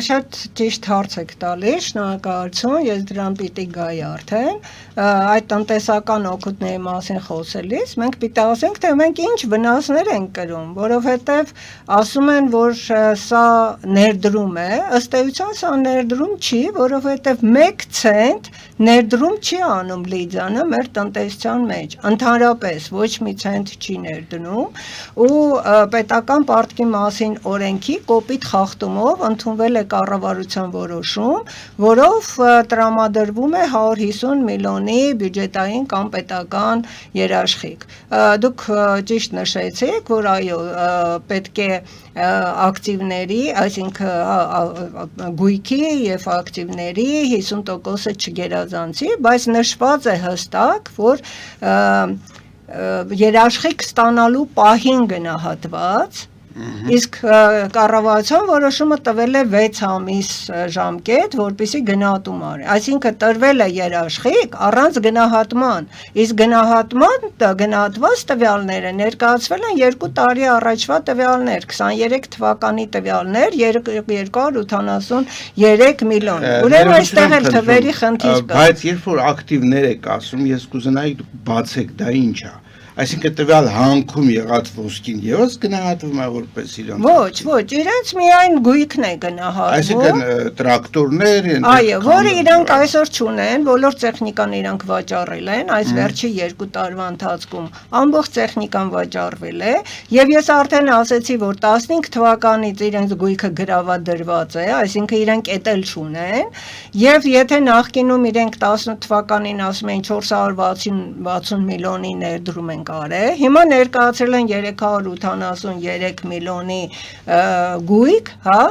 Շատ ճիշտ հարց եք տալիս, շնորհակալություն, ես դրան պիտի գայի արդեն, այդ տնտեսական օգուտների մասին խոսելիս, մենք պիտի ասենք, թե մենք ինչ վնասներ ենք կրում, որովհետև ասում են, որ սա ներդրում է, ըստ էության սա ներդրում չի, որովհետև 1 ցենտ ներդրում չի անում Լիդիանը մեր տնտեսության մեջ, ընդհանրապես ոչ մի ցենտ չի ներդնում, ու պետական պարտքի մասին օրենքի կոպիտ խախտումով ընդունվել է կառավարության որոշում, որով տրամադրվում է 150 միլիոնի բյուջետային կամ պետական երաշխիք։ Դուք ճիշտ նշեցիք, որ այո, պետք է ակտիվների, այսինքն գույքի եւ ակտիվների 50%-ը չգերազանցի, բայց նշված է հստակ, որ երաշխիք ստանալու պահին գնահատված, իսկ կառավարության որոշումը տվել է 6 ամիս ժամկետ, որպեսզի գնահատում արի։ Այսինքն տրվել է երաշխիք առանց գնահատման, իսկ գնահատված տվյալները ներկայացվել են 2 տարի առաջվա տվյալներ, 23 թվականի տվյալներ, 283 միլիոն։ Ուրեմն այստեղ էլ թվերի խնդիր կա։ Բայց երբ որ ակտիվներ եք ասում, ես կուզենայի դուք բացեք, դա ինչ է։ Այսինքն տվյալ հանքում եղած ոսկին եւս գնահատվում է որպես իրենց։ Ոչ, իրենց միայն գույքն է գնահատվում։ Այսինքն տրակտորներ, այո, որը իրանք այսօր չունեն, բոլոր տեխնիկան իրանք վաճառել են, այս վերջի 2 տարվա ընթացքում ամբողջ տեխնիկան վաճառվել է, եւ ես արդեն ասացի, որ 15 թվականից իրենց գույքը գրավադրված է, այսինքն իրանք էտել չունեն, եւ եթե նախկինում իրենք 18 թվականին ասում են 460 միլիոնի ներդրում են արել, հիմա ներկայացրել են 383 միլիոնի գույք, հա,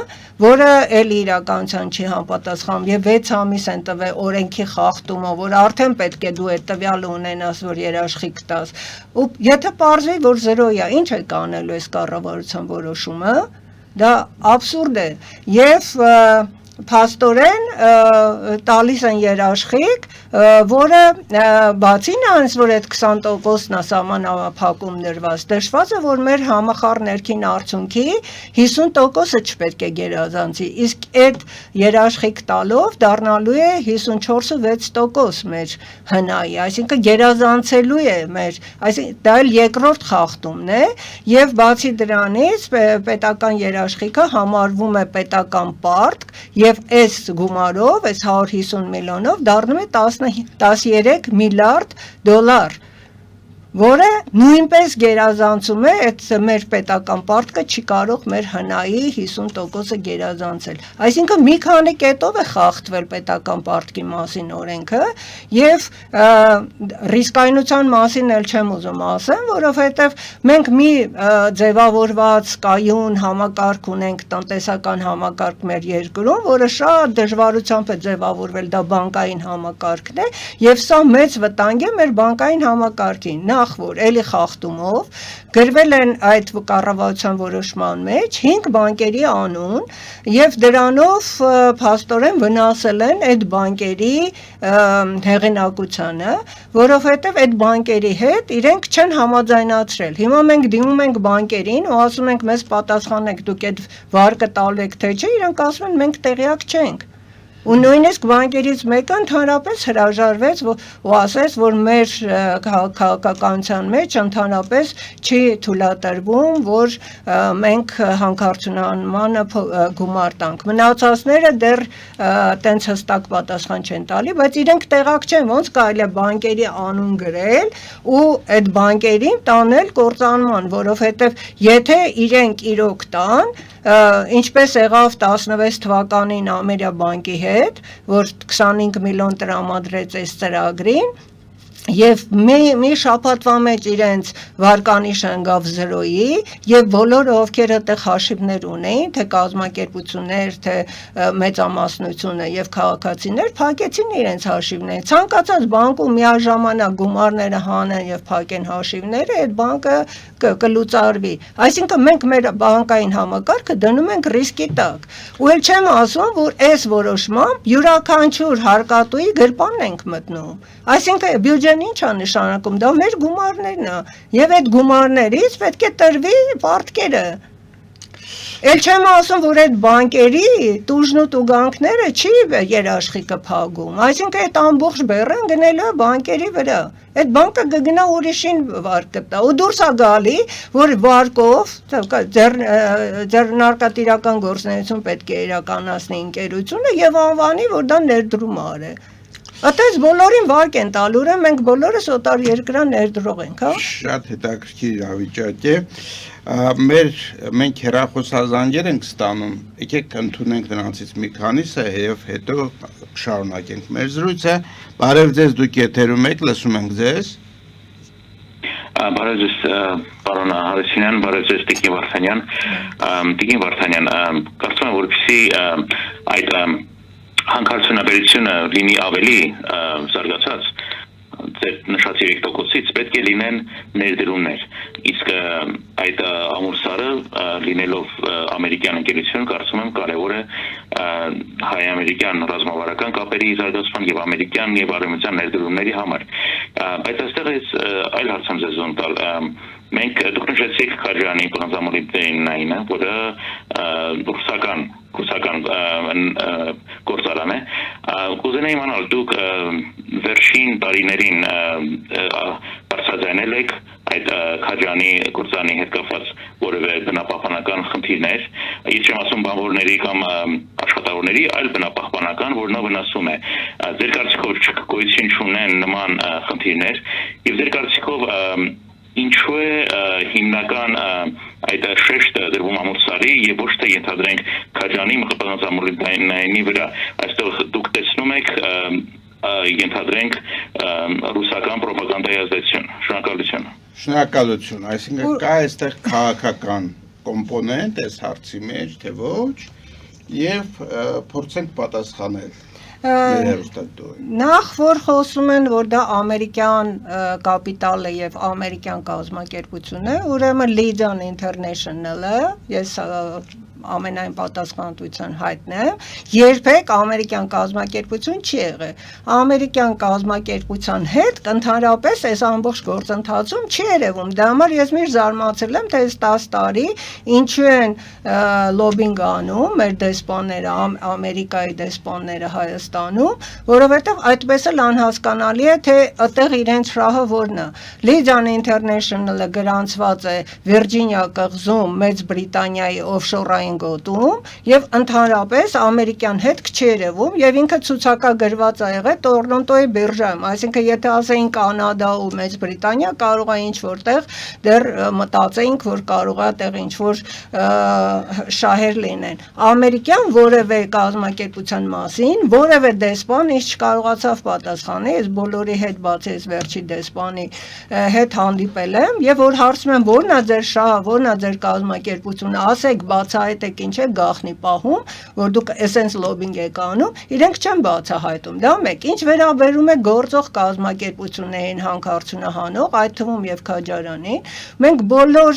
որը էլ իրականության չի համապատասխանում եւ 6 ամիս են տվել օրենքի խախտումը, որ արդեն պետք է դու այդ տվյալը ունենաս, որ երաշխիք տաս։ Ու եթե պարզվի, որ 0 է, ինչ է կանելու այս կառավարության որոշումը, դա աբսուրդ է եւ փաստորեն տալիս են երաշխիք, որը բացի նրանից, որ այդ 20%-ն է սահմանափակում դրված, նշված է, որ մեր համախառն ներքին արդյունքի 50%-ը չպետք է գերազանցի, իսկ այդ երաշխիք տալով դառնալու է 54.6% մեր հնայի, այսինքն գերազանցելու է մեր, այսինքն դա էլ երկրորդ խախտումն է, եւ բացի դրանից պետական երաշխիքը համարվում է պետական պարտք եւ այս գումարով, այս 150 միլիոնով դառնում է 13 միլիարդ $, որը նույնպես գերազանցում է այդ մեր պետական պարտքը չի կարող մեր հնայի 50%-ը գերազանցել։ Այսինքն մի քանի կետով է խախտվել պետական պարտքի մասին օրենքը եւ ռիսկայնության մասին էլ չեմ ուզում ասեմ, որովհետեւ մենք մի ձևավորված կայուն համակարգ ունենք, տնտեսական համակարգ մեր երկրում, որը շատ դժվարությամբ է ձևավորվել, դա բանկային համակարգն է եւ սա մեծ վտանգ է մեր բանկային համակարգին։ Որ էլի խախտումով գրվել են այդ կառավարության որոշման մեջ 5 բանկերի անուն եւ դրանով փաստորեն վնասել են այդ բանկերի հեղինակությանը, որովհետեւ այդ բանկերի հետ իրենք չեն համաձայնացրել։ Հիմա մենք դիմում ենք բանկերին ու ասում ենք մեզ պատասխանեք, դուք այդ վարկը տալու եք թե չէ, իրենք ասում են մենք տեղյակ չենք։ Ու նույնիսկ բանկերից մեկը ընդհանրապես հրաժարվեց ու ասեց, որ մեր քաղաքականության մեջ ընդհանրապես չի թույլատրվում, որ մենք հանքարդյունանմանը գումար տանք։ Մնացածները դեռ տենց հստակ պատասխան չեն տալի, բայց իրենք տեղակ չեն, ոնց կարելի է բանկերի անուն գրել ու այդ բանկերին տանել կործանման, որովհետև եթե իրենք իրոք տան, ինչպես եղավ 16 թվականին Ամերիա բանկի հետ, որ 25 միլիոն տրամադրեց այս ծրագրին, Եվ մի շաբաթվա մեջ իրենց վարկանիշը ընկավ 0-ի եւ բոլորը ովքեր այդտեղ հաշիվներ ունեին, թե կազմակերպություններ, թե մեծամասնությունը եւ քաղաքացիներ փակեցին իրենց հաշիվները։ Ցանկացած բանկում միաժամանակ գումարները հանեն եւ փակեն հաշիվները, այդ բանկը կլուծարվի։ Այսինքն մենք մեր բանկային համակարգը դնում ենք ռիսկի տակ։ Ու էլ չեմ ասում, որ այս որոշմամբ յուրաքանչյուր հարկատուի գրպանն ենք մտնում։ Այսինքն բյուջեն ինչ է նշանակում, դա մեր գումարներն է, եւ այդ գումարներից պետք է տրվի պարտքերը։ Էլ չեմ ասում, որ այդ բանկերի տուժն ու տուգանքները չի երաշխիքը փակում, այսինքն այդ ամբողջ բեռն գնելու է բանկերի վրա։ Այդ բանկը կգնա ուրիշին վարկ կտա ու դուրս է գալի, որ վարկով ձեռնարկատիրական գործունեություն պետք է իրականացնի ընկերությունը եւ անվանի, որ դա ներդրում է։ Այդպես բոլորին վարկ են տալու, ուրեմն մենք բոլորս օտար երկրան ներդրող ենք, հա։ Շատ հետաքրքիր իրավիճակ է։ Մենք հեռախոսազանգեր ենք ստանում, եկեք ընդունենք նրանցից մի քանիսը եւ հետո շարունակենք մեր զրույցը։ Բարև ձեզ, դուք եթերում եք, լսում ենք ձեզ։ Բարև ձեզ, պարոն Հարությունյան, բարև ձեզ, Տիկին Վարդանյան։ Տիկին Վարդանյան, կարծում եմ, որպեսզի այդ հանքարդյունաբերությունը լինի ավելի զարգացած, ձեր նշած 3%-ից պետք է լինեն ներդրումներ, իսկ այդ ամուր սարը լինելով ամերիկյան ընկերություն, կարծում եմ կարևոր է հայ-ամերիկյան ռազմավարական կապերի զարգացման եւ ամերիկյան եւ արևմտյան ներդրումների համար, բայց այստեղ այլ հարց եմ ձեզ տալ, մենք դուք նշեցիք Քաջարանի պլանզամոլիբդեինը, որը ռուսական գործարան է, կուզենայի իմանալ դուք վերջին տարիներին բարձրաձայնել եք այդ Քաջարանի գործարանի հետ կապված որևէ բնապահպանական խնդիրներ, ես չեմ ասում բանվորների կամ աշխատավորների, այլ բնապահպանական, որն վնասում է։ Ձեր կարծիքով գոյություն չունեն նման խնդիրներ եւ ձեր կարծիքով ինչու է հիմնական այդ շեշտը դրվում ամուր սարի եւ ոչ թե ենթադրենք Քաջարանի մխիթարամոլիբդեինի վրա, այստեղ դուք տեսնում եք ենթադրենք ռուսական պրոպագանդայի ազդեցություն։ Շնորհակալություն։ Շնորհակալություն, այսինքն կա այստեղ քաղաքական կոմպոնենտ այս հարցի մեջ, թե ոչ, եւ փորձենք պատասխանել։ Նախ որ խոսում են, որ դա ամերիկյան կապիտալ է եւ ամերիկյան կազմակերպություն է, ուրեմն Legion International-ը, ես ամենայն պատասխանատվության հայտնեմ, երբեք ամերիկյան կազմակերպություն չի եղել։ Ամերիկյան կազմակերպության հետ ընդհանրապես այս ամբողջ գործընթացում չի երևում։ Դա համար ես միշտ զարմացել եմ, թե 10 տարի ինչու են լոբինգ անում մեր դեսպանները, Ամերիկայի դեսպանները Հայաստանում, որովհետև այդպես էլ անհասկանալի է, թե այդտեղ իրենց շահը որն է։ Legion International-ը գրանցված է Վիրջինիա կղզում Մեծ Բրիտանիայի օֆշորային գոտում եւ ընդհանրապես ամերիկյան հետք չի երևում եւ ինքը ցուցակագրված է եղել Տորոնտոյի բիրժայում, այսինքն եթե ասեին Կանադա ու Մեծ Բրիտանիա կարող է ինչ որտեղ դեռ մտածեինք, որ կարող է այդտեղ ինչ որ շահեր լինեն։ Ամերիկյան որևէ կազմակերպության մասին որևէ դեսպան ինչ չկարողացավ պատասխանել, ես բոլորի հետ բացի այս վերջի դեսպանի հետ հանդիպել եմ եւ որ հարցում եմ որն է ձեր շահը, որն է ձեր կազմակերպությունը, ասեք բացահայտեք ինչ է գախնի պահում, որ դուք էսենց լոբինգ եք անում, իրենք չեն բացահայտում։ Դա մեկ, ինչ վերաբերում է գործող կազմակերպություններին հանքարդյունահանող, այդ թվում եւ Քաջարանին, մենք բոլոր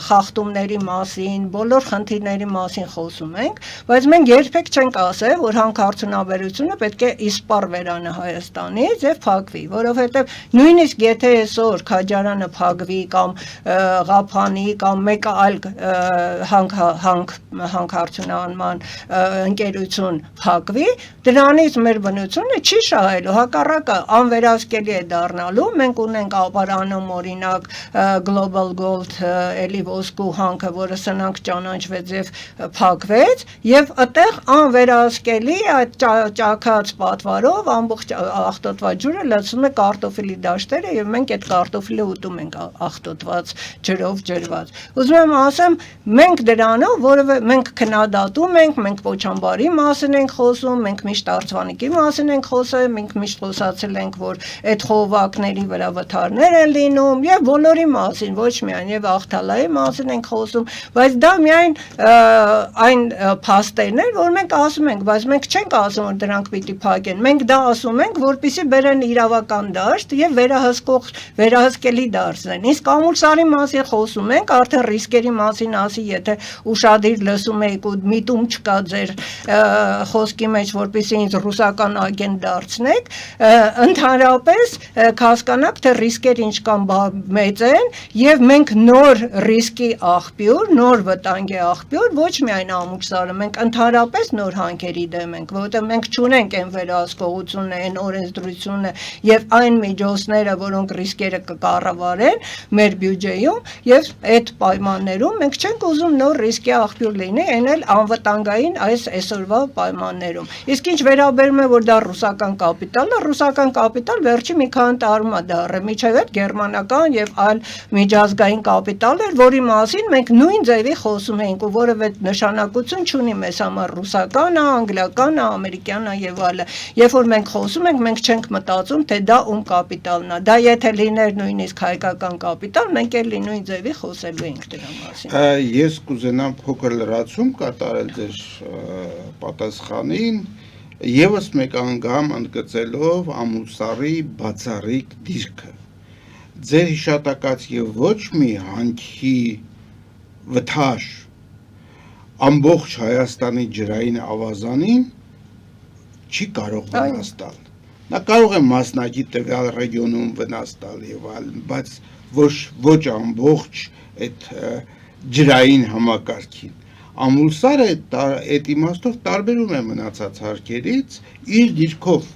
խախտումների մասին, բոլոր խնդիրների մասին խոսում ենք, բայց մենք երբեք չենք ասել, որ հանքարդյունաբերությունը պետք է իսպառ վերանա Հայաստանից եւ փակվի, որովհետեւ նույնիսկ եթե այսօր Քաջարանը փակվի կամ Ղափանի կամ մեկ այլ հանքարդյունահանման ընկերություն փակվի, դրանից մեր բնությունը չի շահելու, հակառակը անվերահսկելի է դառնալու։ Մենք ունենք ապարանում օրինակ Global Gold էլի ոսկու հանքը, որը սնանք ճանաչվեց եւ փակվեց, եւ այդտեղ անվերահսկելի այդ ճաքած պատվարով ամբողջ աղտոտված ջուրը լցում է կարտոֆիլի դաշտերը եւ մենք այդ կարտոֆիլը ուտում ենք աղտոտված ջրով ջրված։ Ուզում եմ ասեմ, մենք ենք դրանով, որովհետև մենք քննադատում ենք, մենք Պոչամբարի մասին ենք խոսում, մենք միշտ Արցվանիկի մասին ենք խոսել, մենք միշտ խոսացել ենք, որ այդ խողովակների վրա վթարներ են լինում եւ բոլորի մասին, ոչ միայն եւ Ախթալայի մասին ենք խոսում, բայց դա միայն այն փաստերն են, որ մենք ասում ենք, բայց մենք չենք ասում, որ դրանք պիտի փակեն։ Մենք դա ասում ենք, որպեսզի բերեն իրավական դաշտ եւ վերահսկելի դարձնեն։ Իսկ Ամուլսարի մասին խոսում ենք, արդեն ռիսկերի մասին ասի, եթե ուշադիր լսում եք ու միտում չկա ձեր խոսքի մեջ, որպեսզի ինձ ռուսական ագենտ դարձնեք, ընդհանրապես հասկանաք, թե ռիսկերը ինչքան մեծ են եւ մենք նոր ռիսկի աղբյուր, նոր վտանգի աղբյուր, ոչ միայն Ամուլսարը, մենք ընդհանրապես նոր հանքերի դեմ ենք, որովհետեւ մենք չունենք այն վերահսկողությունը, այն օրենսդրությունը եւ այն միջոցները, որոնք ռիսկերը կկառավարեն մեր բյուջեում եւ այդ պայմաններում մենք չենք ուզում նոր ռիսկի աղբյուր լինի, այն էլ անվտանգային այս այսօրվա պայմաններում։ Իսկ ինչ վերաբերում է, որ դա ռուսական կապիտալ վերջի մի քանի տարում է դառը, միջև այդ գերմանական եւ այլ միջազգային կապիտալ էր, որի մասին մենք նույն ձևի խոսում էինք ու որևէ նշանակություն չունի մեզ համար ռուսականը, անգլիականը, ամերիկյանը եւ այլը։ Երբ որ մենք խոսում ենք, մենք չենք մտածում, թե դա ում կապիտալն է։ Դա եթե լիներ նույնիսկ հայկական կապիտալ, մենք էլ նույն ձևի խոսելու ենք դրա մասին։ Ես կուզենամ փոքր լրացում կատարել ձեր պատասխանին, եւս մեկ անգամ ընդգծելով Ամուլսարի բացառիկ դիրքը։ Ձեր հիշատակած եւ ոչ մի հանքի վթար ամբողջ Հայաստանի ջրային ավազանին չի կարող վնաս տալ։ Նա կարող է մասնակի տվյալ ռեգիոնում վնաս տալ եւ այլն, բայց ոչ ամբողջ այդ ջրային համակարգին։ Ամուլսարը այդ իմաստով տարբերում է մնացած հարկերից իր դիրքով։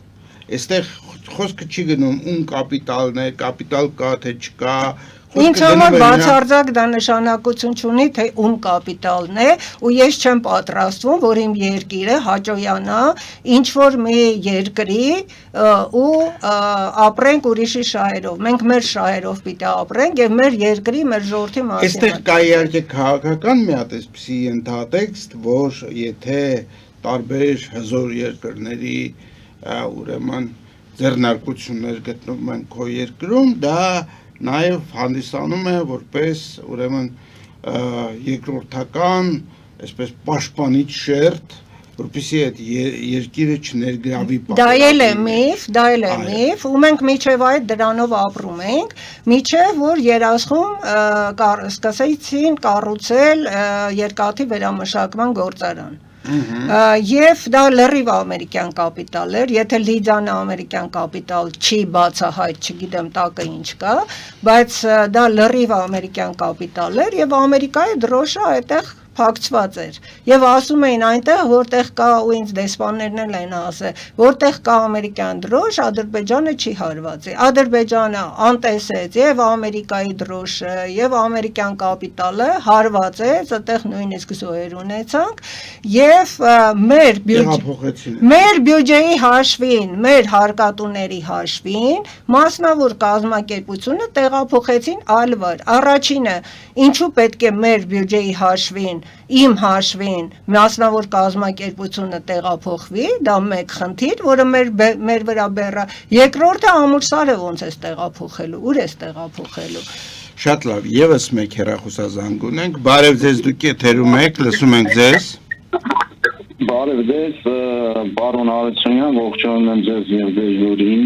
Այստեղ խոսքը չի գնում ում կապիտալն է, կապիտալ կա թե չկա։ Ինձ համար բացարձակ դա նշանակություն չունի, թե ում կապիտալն է, ու ես չեմ պատրաստվում, որ իմ երկիրը հաճոյանա ինչ-որ մի երկրի ու ապրենք ուրիշի շահերով։ Մենք մեր շահերով պիտի ապրենք եւ մեր երկրի, մեր ժողովրդի մասին։ Այստեղ կա իհարկե քաղաքական մի հատ այսպիսի ենթատեքստ, որ եթե տարբեր հզոր երկրների ուրեմն ձեռնարկություններ գտնվում են քո երկրում, դա նաև հանդիսանում է որպես ուրեմն երկրորդական, այսպես պաշտպանիչ շերտ, որպեսզի այդ երկիրը չներգրավի։ Դա էլ է միֆ, ու մենք միջև այդ դրանով ապրում ենք, միջև որ երազխում սկսեցին կառուցել երկաթի վերամշակման գործարան։ Եվ դա լրիվ ամերիկյան կապիտալ էր, եթե Լիդիանը ամերիկյան կապիտալ չի բացահայտ, չգիտեմ տակը ինչ կա, բայց դա լրիվ ամերիկյան կապիտալ էր եւ Ամերիկայի դրոշը այդտեղ փակցված էր եւ ասում էին այնտեղ որտեղ կա ու ինձ դեսպաններն էլ են ասել որտեղ կա ամերիկյան դրոշ Ադրբեջանը չի հարվածի Ադրբեջանը անտեսեց եւ Ամերիկայի դրոշը եւ ամերիկյան կապիտալը հարվածեց այդտեղ նույնիսկ զոհեր ունեցանք եւ մեր բյուջեի հաշվին մեր հարկատուների հաշվին մասնավոր կազմակերպությունը տեղափոխեցին այլվար առաջինը ինչու պետք է մեր բյուջեի հաշվին իմ հաշվին մասնավոր կազմակերպությունը տեղափոխվի, դա մեկ խնդիր, որը մեր վրա բեռա, երկրորդը Ամուլսարը ոնց է տեղափոխելու, ուր է տեղափոխելու։ Շատ լավ, եւս մեկ հեռախոսազանգ ունենք, բարև ձեզ, դուք եթերում եք, լսում ենք ձեզ։ Բարև ձեզ, պարոն Արությունյան, ողջունում եմ ձեզ եւ դեժուրին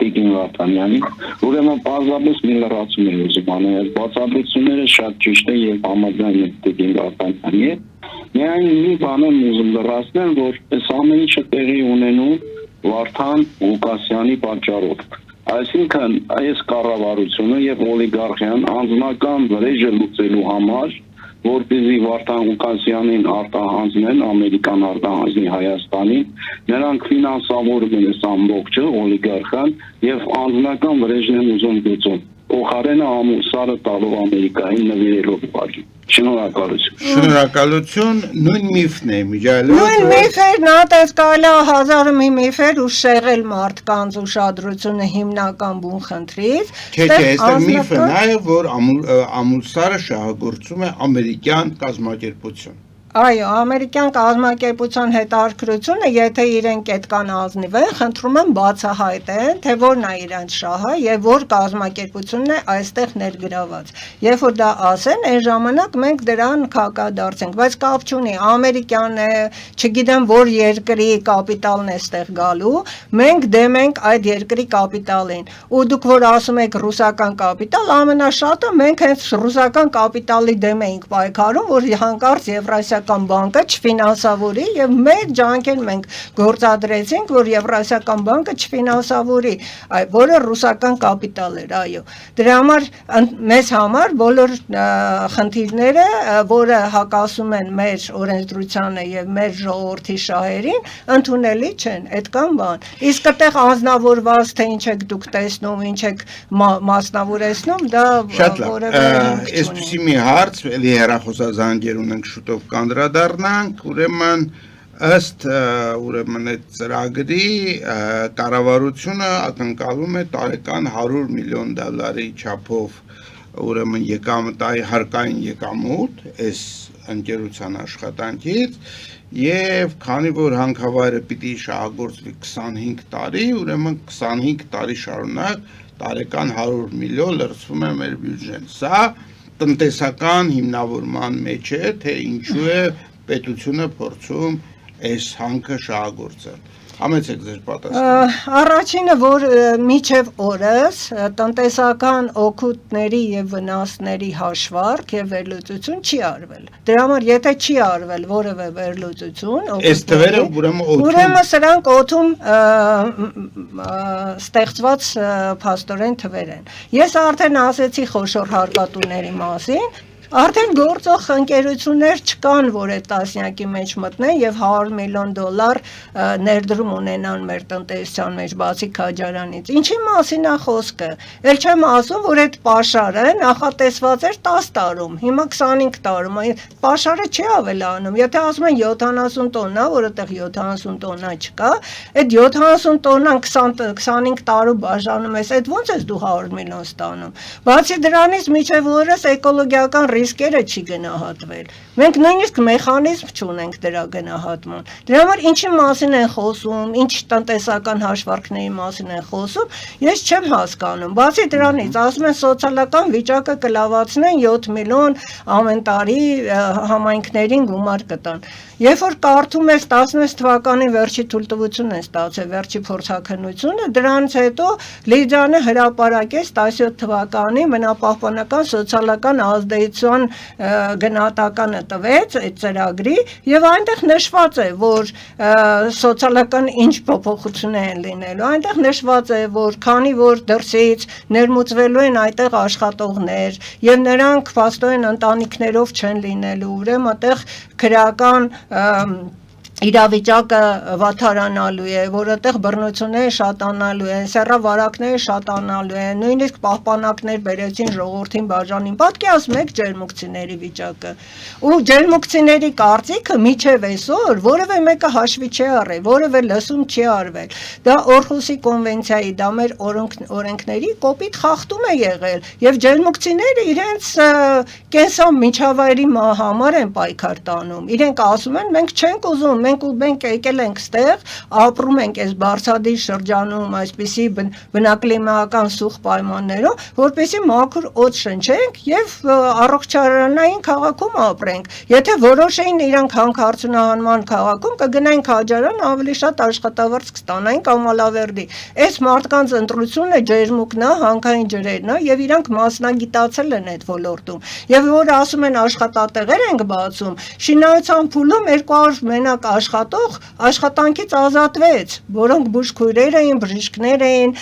Տիկին Վարդանյանին, ուրեմն պարզապես մի լրացում եմ ուզում անել, բացատրությունները շատ ճիշտ են եւ համաձայն եմ Տիկին Վարդանյանի հետ, միայն մի բան եմ ուզում լրացնել, որ այս ամեն ինչը տեղի ունենում Վարդան Ղուկասյանի պատճառով, այսինքն այս կառավարությունը եւ օլիգարխիան անձնական վրեժը լուծելու համար որպեսզի Վարդան Ղուկասյանին արտահանձնեն, ամերիկան արտահանձնի Հայաստանին, նրանք ֆինանսավորում են այս ամբողջը, օլիգարխան եւ անձնական վրեժն են ուզում գծում։ փոխարենը ամուսարը տալով Ամերիկային նվիրելով ուղղակի։ Շնորհակալություն։ Շնորհակալություն, նույն միֆն է միջալով։ Նույն միֆերն ատես կարելի է հազարը մի միֆեր ու շեղել մարդկանց ուշադրությունը հիմնական բուն խնդրից։ Չէ, այստեղ միֆը նաև որ ամուսարը շահագործում է ամերիկյան կազմակերպություն։ Այո, ամերիկյան կազմակերպության հետաքրքրությունը, եթե իրենք այդքան ազնիվ են, խնդրում են բացահայտեն, թե որն է իրենց շահը եւ որ կազմակերպությունն է այստեղ ներգրաված։ Երբ որ դա ասեն, այն ժամանակ մենք դրան քակադարձենք, բայց կապ չունի, ամերիկյան է, չգիտեմ որ երկրի կապիտալն է այստեղ գալու, մենք դեմ ենք այդ երկրի կապիտալին։ Ու դուք որ ասում եք ռուսական կապիտալ, ամենաշատը մենք հենց ռուսական կապիտալի դեմ ենք պայքարում, որ հանկարծ Եվրասիական բանկը չֆինանսավորի եւ մեր ջանքեր մենք գործադրեցինք, որ Եվրասիական բանկը չֆինանսավորի, որը ռուսական կապիտալ էր, այո։ Դրա համար մեզ համար բոլոր խնդիրները, որը հակասում են մեր օրենսդրությանը եւ մեր ժողովրդի շահերին, ընդունելի չեն, այդքան բան։ Իսկ այդտեղ անձնավորված թե ինչ եք դուք տեսնում, ինչ եք մասնավորեցնում, դա որևէ այսպեսի մի հարց, էլի հեռախոսազանգեր ունենք շուտով կանդրադառնանք, ուրեմն ըստ ուրեմն այդ ծրագրի կառավարությունը ակնկալում է տարեկան $100 միլիոն չափով ուրեմն հարկային եկամուտ այս ընկերության աշխատանքից եւ քանի որ հանքավայրը պիտի շահագործվի 25 տարի, ուրեմն 25 տարի շարունակ տարեկան 100 միլիոն լրացվում է մեր բյուջեն։ Սա տնտեսական հիմնավորման մեջ է, թե ինչու է պետությունը փորձում այս հանքը շահագործել։ Համեցեք ձեր պատասխանը։ Առաջինը, որ միջև օրս տնտեսական օգուտների եւ վնասների հաշվարկ եւ վերլուծություն չի արվել։ Դրա համար եթե չի արվել որևէ վերլուծություն, այս թվերը ուրեմն սրանք օդում ստեղծված փաստորեն թվեր են։ Ես արդեն ասեցի խոշոր հարկատուների մասին։ Արդեն գործող ընկերություններ չկան, որ այդ տասնյակի մեջ մտնեն եւ $100 միլիոն ներդրում ունենան մեր տնտեսության մեջ, բացի Քաջարանից։ Ինչի մասին է խոսքը։ Էլ չեմ ասում, որ այդ պաշարը նախատեսված էր 10 տարում, հիմա 25 տարում։ Պաշարը չի ավելանում։ Եթե ասում են 70 տոննա, որովհետեւ 70 տոննա չկա, այդ 70 տոննան 25 տարում բաժանում ես, այդ ո՞նց ես դու 100 միլիոն ստանում։ Բացի դրանից միջև օրս էկոլոգիական ռիսկերը չի գնահատվել։ Մենք նույնիսկ մեխանիզմ չունենք դրա գնահատման։ Դրա համար ինչի մասին են խոսում, ինչ տնտեսական հաշվարկների մասին են խոսում, ես չեմ հասկանում։ Բացի դրանից, ասում են սոցիալական վիճակը կլավացնեն 7 միլիոն ամեն տարի համայնքներին գումար կտան։ Երբ որ կարդում ես 16 թվականի վերջի թույլտվությունն է ստացել, վերջի փորձաքննությունը, դրանից հետո Լիդիանը հրապարակեց 17 թվականի բնապահպանական սոցիալական ազդեցության գնահատականը տվեց այդ ծրագրի եւ այնտեղ նշված է, որ սոցիալական ինչ փոփոխություններ են լինելու։ Այնտեղ նշված է, որ քանի որ դրսից ներմուծվելու են այդտեղ աշխատողներ եւ նրանք փաստորեն ընտանիքներով չեն լինելու, ուրեմն այդտեղ քրեական իրավիճակը վատթարանալու է, որովհետև բռնությունները շատանալու են, սեռավարակները շատանալու են, նույնիսկ պահպանակներ բերեցին ժողովրդին բաժանին։ Պատկերացնեք ջերմուկցիների վիճակը։ Ու ջերմուկցիների կարծիքը միջև այսօր որևէ մեկը հաշվի չի առել, որևէ լսում չի արվել։ Դա Օրխուսի կոնվենցիայի, դա մեր օրենքների կոպիտ խախտում է եղել, եւ ջերմուկցիները իրենց կենսան միջավայրի համար են պայքար տանում։ Իրենք ասում են, մենք չենք ուզում, մենք եկել ենք ստեղ, ապրում ենք այս բարձադիր շրջանում այսպիսի բնակլիմայական սուղ պայմաններով, որպեսզի մաքուր օդ շնչենք եւ առողջարանային քաղաքում ապրենք։ Եթե որոշեին իրանք հանքարդյունահանման քաղաքում կգնային Քաջարան, ավելի շատ աշխատավարձ կստանային կամ Ալավերդի։ Այս մարդկանց ընտրությունը ջերմուկն է, հանքային ջրերն է եւ իրանք մասնագիտացել են այդ ոլորտում։ Եվ որ ասում են աշխատատեղեր ենք բացում, շինարարության փուլում 200 մենակ աշխատող աշխատանքից ազատվեց, որոնք բուժքույրեր էին, բժիշկներ էին,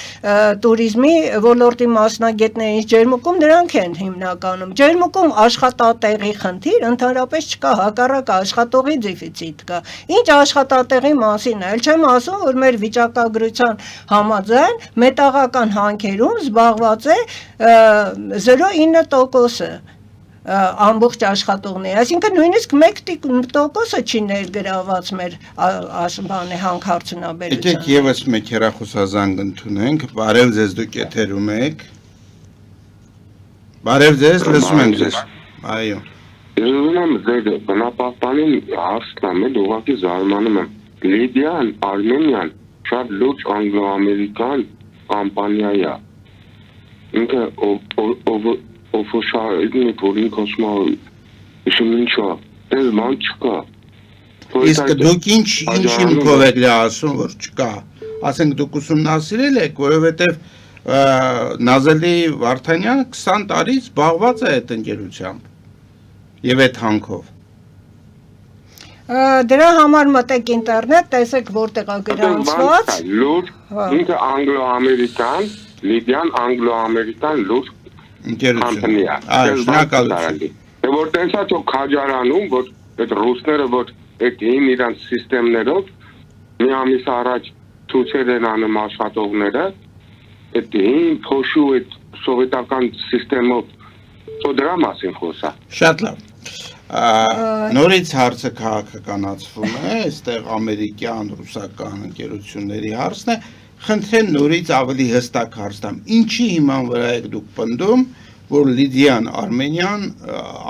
տուրիզմի ոլորտի մասնագետներ էին, ջերմուկում դրանք են հիմնականում։ Ջերմուկում աշխատատեղի խնդիր ընդհանրապես չկա, հակառակը աշխատողի դեֆիցիտ կա։ Ինչ աշխատատեղի մասին է, չեմ ասում, որ մեր վիճակագրության համաձայն մետաղական հանքերում զբաղված է 0.9%-ը ամբողջ աշխատողների, այսինքն նույնիսկ 1% չի ներգրաված մեր հանքարդյունաբերության։ Եկեք եւս մեկ հեռախոսազանգ ընդունենք, բարև ձեզ, դուք եթերում եք։ Բարև ձեզ, լսում ենք ձեզ։ Այո։ Ես ուզում եմ ձեր բնապահպանին հարցնեմ, ուղղակի զարմանում եմ։ Լիբիան, Արմենիան շատ լուրջ անգլո-ամերիկան կամպանիա է։ Ինքը օֆշորի որին կոսմալ շնչա դες ման չկա իսկ դուք ինչին կով եք ասում որ չկա ասենք դուք ուսումնասիրել եք որովհետև Նազելի Վարդանյանը 20 տարի զբաղված է այդ ընկերությամբ եւ այդ հանքով դրա համար մտեք ինտերնետ տեսեք որտեղ է գրանցված լուրջ ինքը անգլո-ամերիկան Լիբիան անգլո-ամերիկան լուրջ Company-ա, որ տենցա թող քաջարանում, որ այդ ռուսները, որ այդ էին իրանց սիստեմներով, մի ամիս առաջ ցույցեր են անում աշխատողները, այդ էին փոշու այդ սովետական սիստեմով, դրա մասին խոսա։ Շատ լավ։ Նորից հարցը քաղաքականացվում է, այստեղ ամերիկյան, ռուսական ընկերությունների հարցն է, խնդրեմ նորից ավելի հստակ հարց տամ, ինչի հիման վրա եք դուք պնդում, որ Լիդիան Արմենիան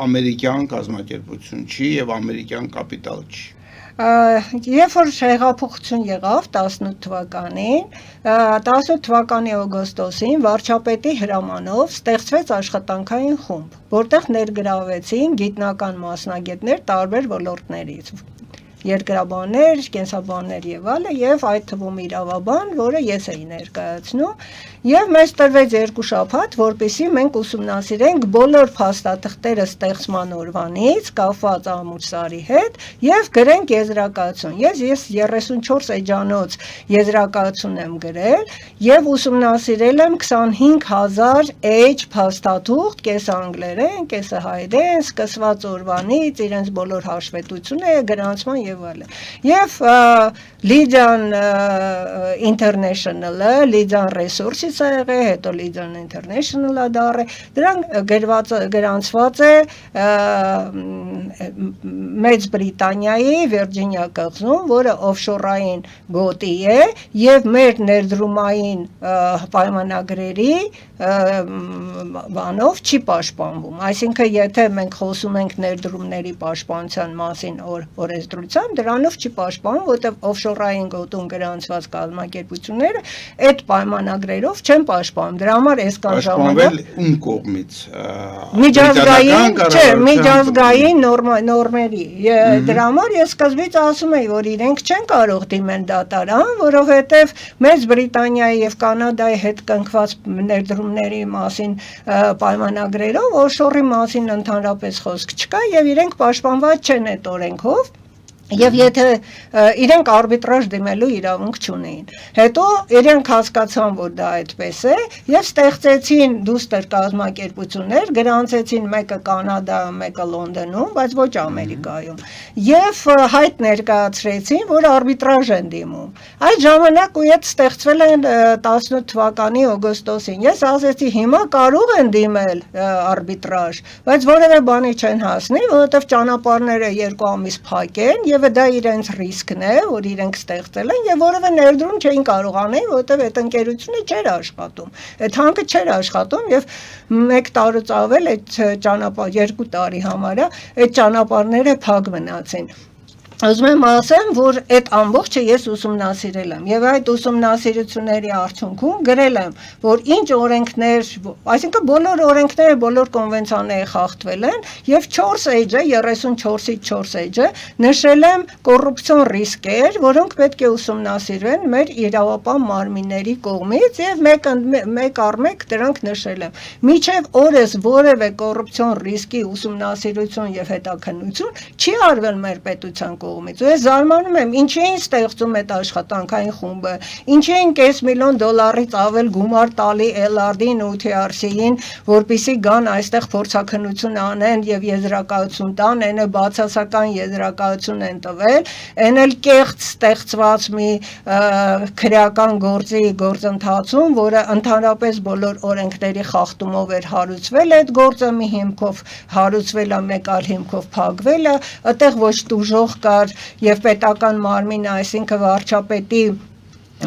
ամերիկյան կազմակերպություն չի եւ ամերիկյան կապիտալ չի։ Երբ որ հեղափոխություն եղավ 18 թվականին, 18 թվականի օգոստոսին վարչապետի հրամանով ստեղծվեց աշխատանքային խումբ, որտեղ ներգրավվեցին գիտնական մասնագետներ տարբեր ոլորտներից, երկրաբաններ, կենսաբաններ եւ այլը եւ այդ թվում իրավաբան, որը ես էի ներկայացնում եւ մեզ տրվեց 2 շաբաթ, որպեսզի մենք ուսումնասիրենք բոլոր փաստաթղթերը ստեղծման օրվանից կապված Ամուր-Սարի հետ եւ գրենք եզրակացություն։ Ես 34 էջանոց եզրակացություն եմ գրել եւ ուսումնասիրել եմ 25000 էջ փաստաթուղթ, կես անգլերեն, կեսը հայերեն, սկսված օրվանից իրենց բոլոր հաշվետվությունները, գրանցման եւ այլն։ Եվ Lydian International-ը, Lydian Resources է եղել, հետո Lydian International-ը դառը, դրանք գրանցված է Մեծ Բրիտանիայի Վիրջինիա կղզում, որը օֆշորային գոտի է եւ մեր ներդրումային պայմանագրերի բանով չի պաշտպանվում։ Այսինքն, եթե մենք խոսում ենք ներդրումների պաշտպանության մասին օրենսդրությամբ, դրանով չի պաշտպանում, որտեղ օֆշորային գոտում գրանցված կազմակերպությունները այդ պայմանագրերով չեն պաշտպանում։ Դրա համար այսքան ժամանակ ում կողմից միջազգային նորմերի։ Դրա համար ես սկզբից ասում էի, որ իրենք չեն կարող դիմել դատարան, որովհետև Մեծ Բրիտանիայի եւ Կանադայի հետ կնքված ներդրումների մասին պայմանագրերով օֆշորի մասին ընդհանրապես խոսք չկա եւ իրենք պաշտպանված չեն այդ օրենքով Եվ եթե իրենք արբիտրաժ դիմելու իրավունք չունեին։ Հետո իրենք հասկացան, որ դա այդպես է, եւ ստեղծեցին դուստր կազմակերպություններ, գրանցեցին մեկը Կանադայում, մեկը Լոնդոնում, բայց ոչ Ամերիկայում։ Եվ հայտ ներկայացրեցին, որ արբիտրաժ են դիմում։ Այդ ժամանակ ու այդ ստեղծվել են 18 թվականի օգոստոսին։ Ես ասեցի, հիմա կարող են դիմել արբիտրաժ, բայց որևէ բանի չեն հասնի, որովհետեւ ճանապարհները 2 ամիս փակ են եւ դա իրենց ռիսկն է, որ իրենք ստեղծել են եւ որևէ ներդրում չէին կարող անել, որովհետեւ այդ ընկերությունը չէր աշխատում։ Այդ հանքը չէր աշխատում եւ 1 տարուց ավել այդ ճանապարհ 2 տարի համարյա այդ ճանապարհները փակ մնացին։ Ուզում եմ ասեմ, որ այդ ամբողջը ես ուսումնասիրել եմ եւ այդ ուսումնասիրությունների արդյունքում գրել եմ, որ ինչ օրենքներ, այսինքն բոլոր օրենքները, բոլոր կոնվենցիաները խախտվել են եւ 4 էջը, 34-ից 4 էջը նշել եմ կոռուպցիոն ռիսկեր, որոնք պետք է ուսումնասիրվեն մեր իրավապահ մարմինների կողմից եւ մեկ առ մեկ դրանք նշել եմ։ Միջև օրս որևէ կոռուպցիոն ռիսկի ուսումնասիրություն եւ հետաքննություն չի արվել մեր պետության կողմից կողմից։ Ու ես զարմանում եմ, ինչի են ստեղծում այդ աշխատանքային խումբը, ինչի են $5 միլիոն ավել գումար տալի LRD-ին ու TRC-ին, որպեսզի գան այստեղ փորձաքննություն անեն եւ եզրակացություն տան, այնը բացասական եզրակացություն են տվել, այն էլ կեղծ ստեղծված մի քրեական գործընթացում, որը ընդհանրապես բոլոր օրենքների խախտումով էր հարուցվել, այդ գործը մի հիմքով հարուցվել է, մեկ այլ հիմքով փակվել է, այդտեղ ոչ տուժող կար եւ պետական մարմինը, այսինքն վարչապետի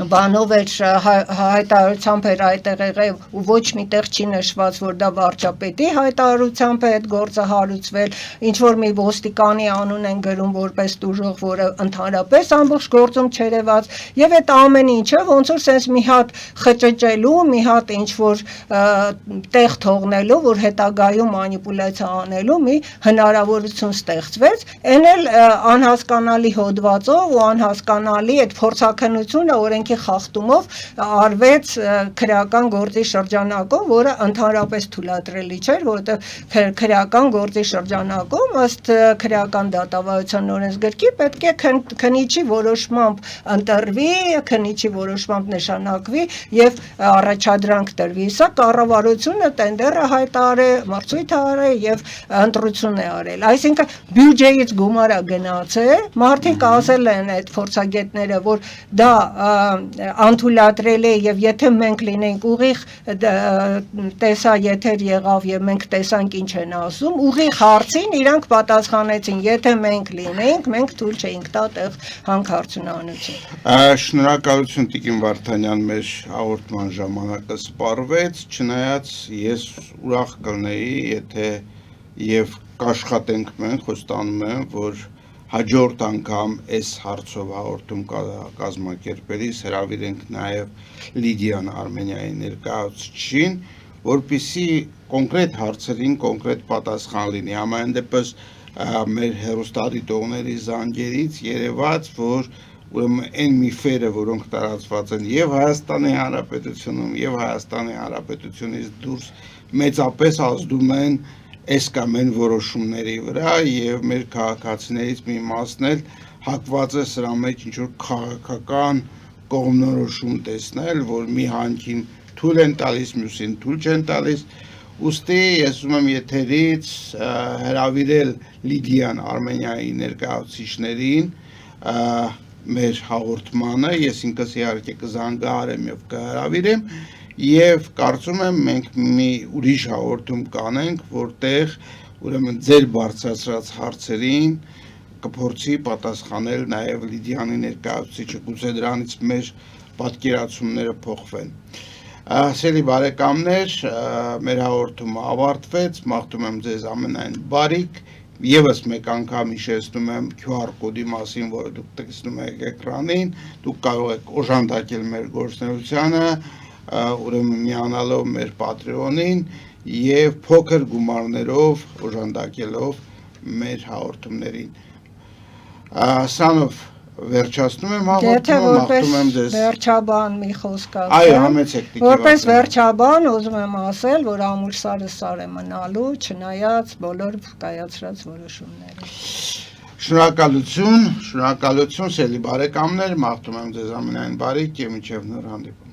բանով էր հայտարարությամբ էր այդտեղ եղել ու ոչ միտեղ չի նշված, որ դա վարչապետի հայտարարությամբ է այդ գործը հարուցվել, ինչ որ մի ոստիկանի անուն են գրում որպես տուժող, որը ընդհանրապես ամբողջ գործում չերևաց, եւ այդ ամեն ինչը ոնց որ sense մի հատ խճճելու, մի հատ ինչ որ տեղ թողնելու, որ հետագայում մանիպուլյացիա անելու մի հնարավորություն ստեղծվեց, այն էլ անհասկանալի հոդվածով ու անհասկանալի այդ փորձաքննությունը օրենքի խախտումով արվեց քրեական գործի շրջանակում, որը ընդհանրապես թույլատրելի չէր, որովհետև քրեական գործի շրջանակում ըստ քրեական դատավարության օրենսգրքի պետք է քննիչի որոշմամբ ընտրվի, քննիչի որոշմամբ նշանակվի եւ առաջադրանք տրվի։ Սա կառավարությունը տենդերը հայտարարել, մրցույթ արել եւ ընտրություն է արել։ Այսինքն բյուջեից գումարը գնացել, մարդիկ ասել են այդ փորձագետները, որ դա անթույլատրել է եւ եթե մենք լինենք ուղիղ տեսա եթեր եղավ եւ մենք տեսանք ինչ են ասում, ուղիղ հարցին իրանք պատասխանեցին, եթե մենք լինենք, մենք թույլ չէինք տա տեղ հանքարդյունանություն։ Շնորհակալություն Տիկին Վարդանյան, մեր հաղորդման ժամանակը սպառվեց, չնայած ես ուրախ կլինեի, եթե եւ կաշխատենք մենք, խոստանում եմ, որ հաջորդ անգամ այս հարցով հաղորդում կազմակերպելիս հրավիրենք նաև Լիդիան Արմենիայի ներկայացուցիչին, որպեսզի կոնկրետ հարցերին կոնկրետ պատասխան լինի։ Համայն դեպս մեր հեռուստադիտողների զանգերից երևաց, որ ուրեմն այն միֆերը, որոնք տարածված են եւ Հայաստանի Հանրապետությունում, եւ Հայաստանի Հանրապետությունից դուրս մեծապես ազդում են այս կամ այն որոշումների վրա եւ մեր քաղաքացիներից մի մասն էլ հակված է սրա մեջ ինչ որ քաղաքական կողմնորոշում տեսնել, որ մի հանքին թույլ են տալիս, մյուսին թույլ չեն տալիս, ուստի ես ուզում եմ եթերից հրավիրել Լիդիան Արմենիայի ներկայացուցիչներին մեր հաղորդմանը, ես ինքս իհարկե կզանգահարեմ եւ կհրավիրեմ եւ կարծում եմ մենք մի ուրիշ հաղորդում կանենք, որտեղ ուրեմն ձեր բարձրացրած հարցերին կփորձի պատասխանել նաեւ Լիդիանի ներկայացուցիչը, գուցե դրանից մեր պատկերացումները փոխվեն։ Սիրելի բարեկամներ, մեր հաղորդումը ավարտվեց, մաղթում եմ ձեզ ամենայն բարիք, եւս մեկ անգամ հիշեցնում եմ QR կոդի մասին, որը դուք տեսնում եք էկրանին, դուք կարող եք օժանդակել մեր գործունեությանը, ուրեմն միանալով մեր Patreon-ին եւ փոքր գումարներով օժանդակելով մեր հաղորդումներին։ Սրանով վերջացնում եմ հաղորդումը, մաղթում եմ ձեզ վերջաբան մի խոսք ասեմ։ Այո, համեցեք Տիկի Վարդանյան։ Որպես վերջաբան ուզում եմ ասել, որ ամուր սար է մնալու, չնայած բոլոր կայացրած որոշումները։ Շնորհակալություն, սիրելի բարեկամներ, մաղթում եմ ձեզ ամենայն բարիք եւ մինչեւ նոր հանդիպում։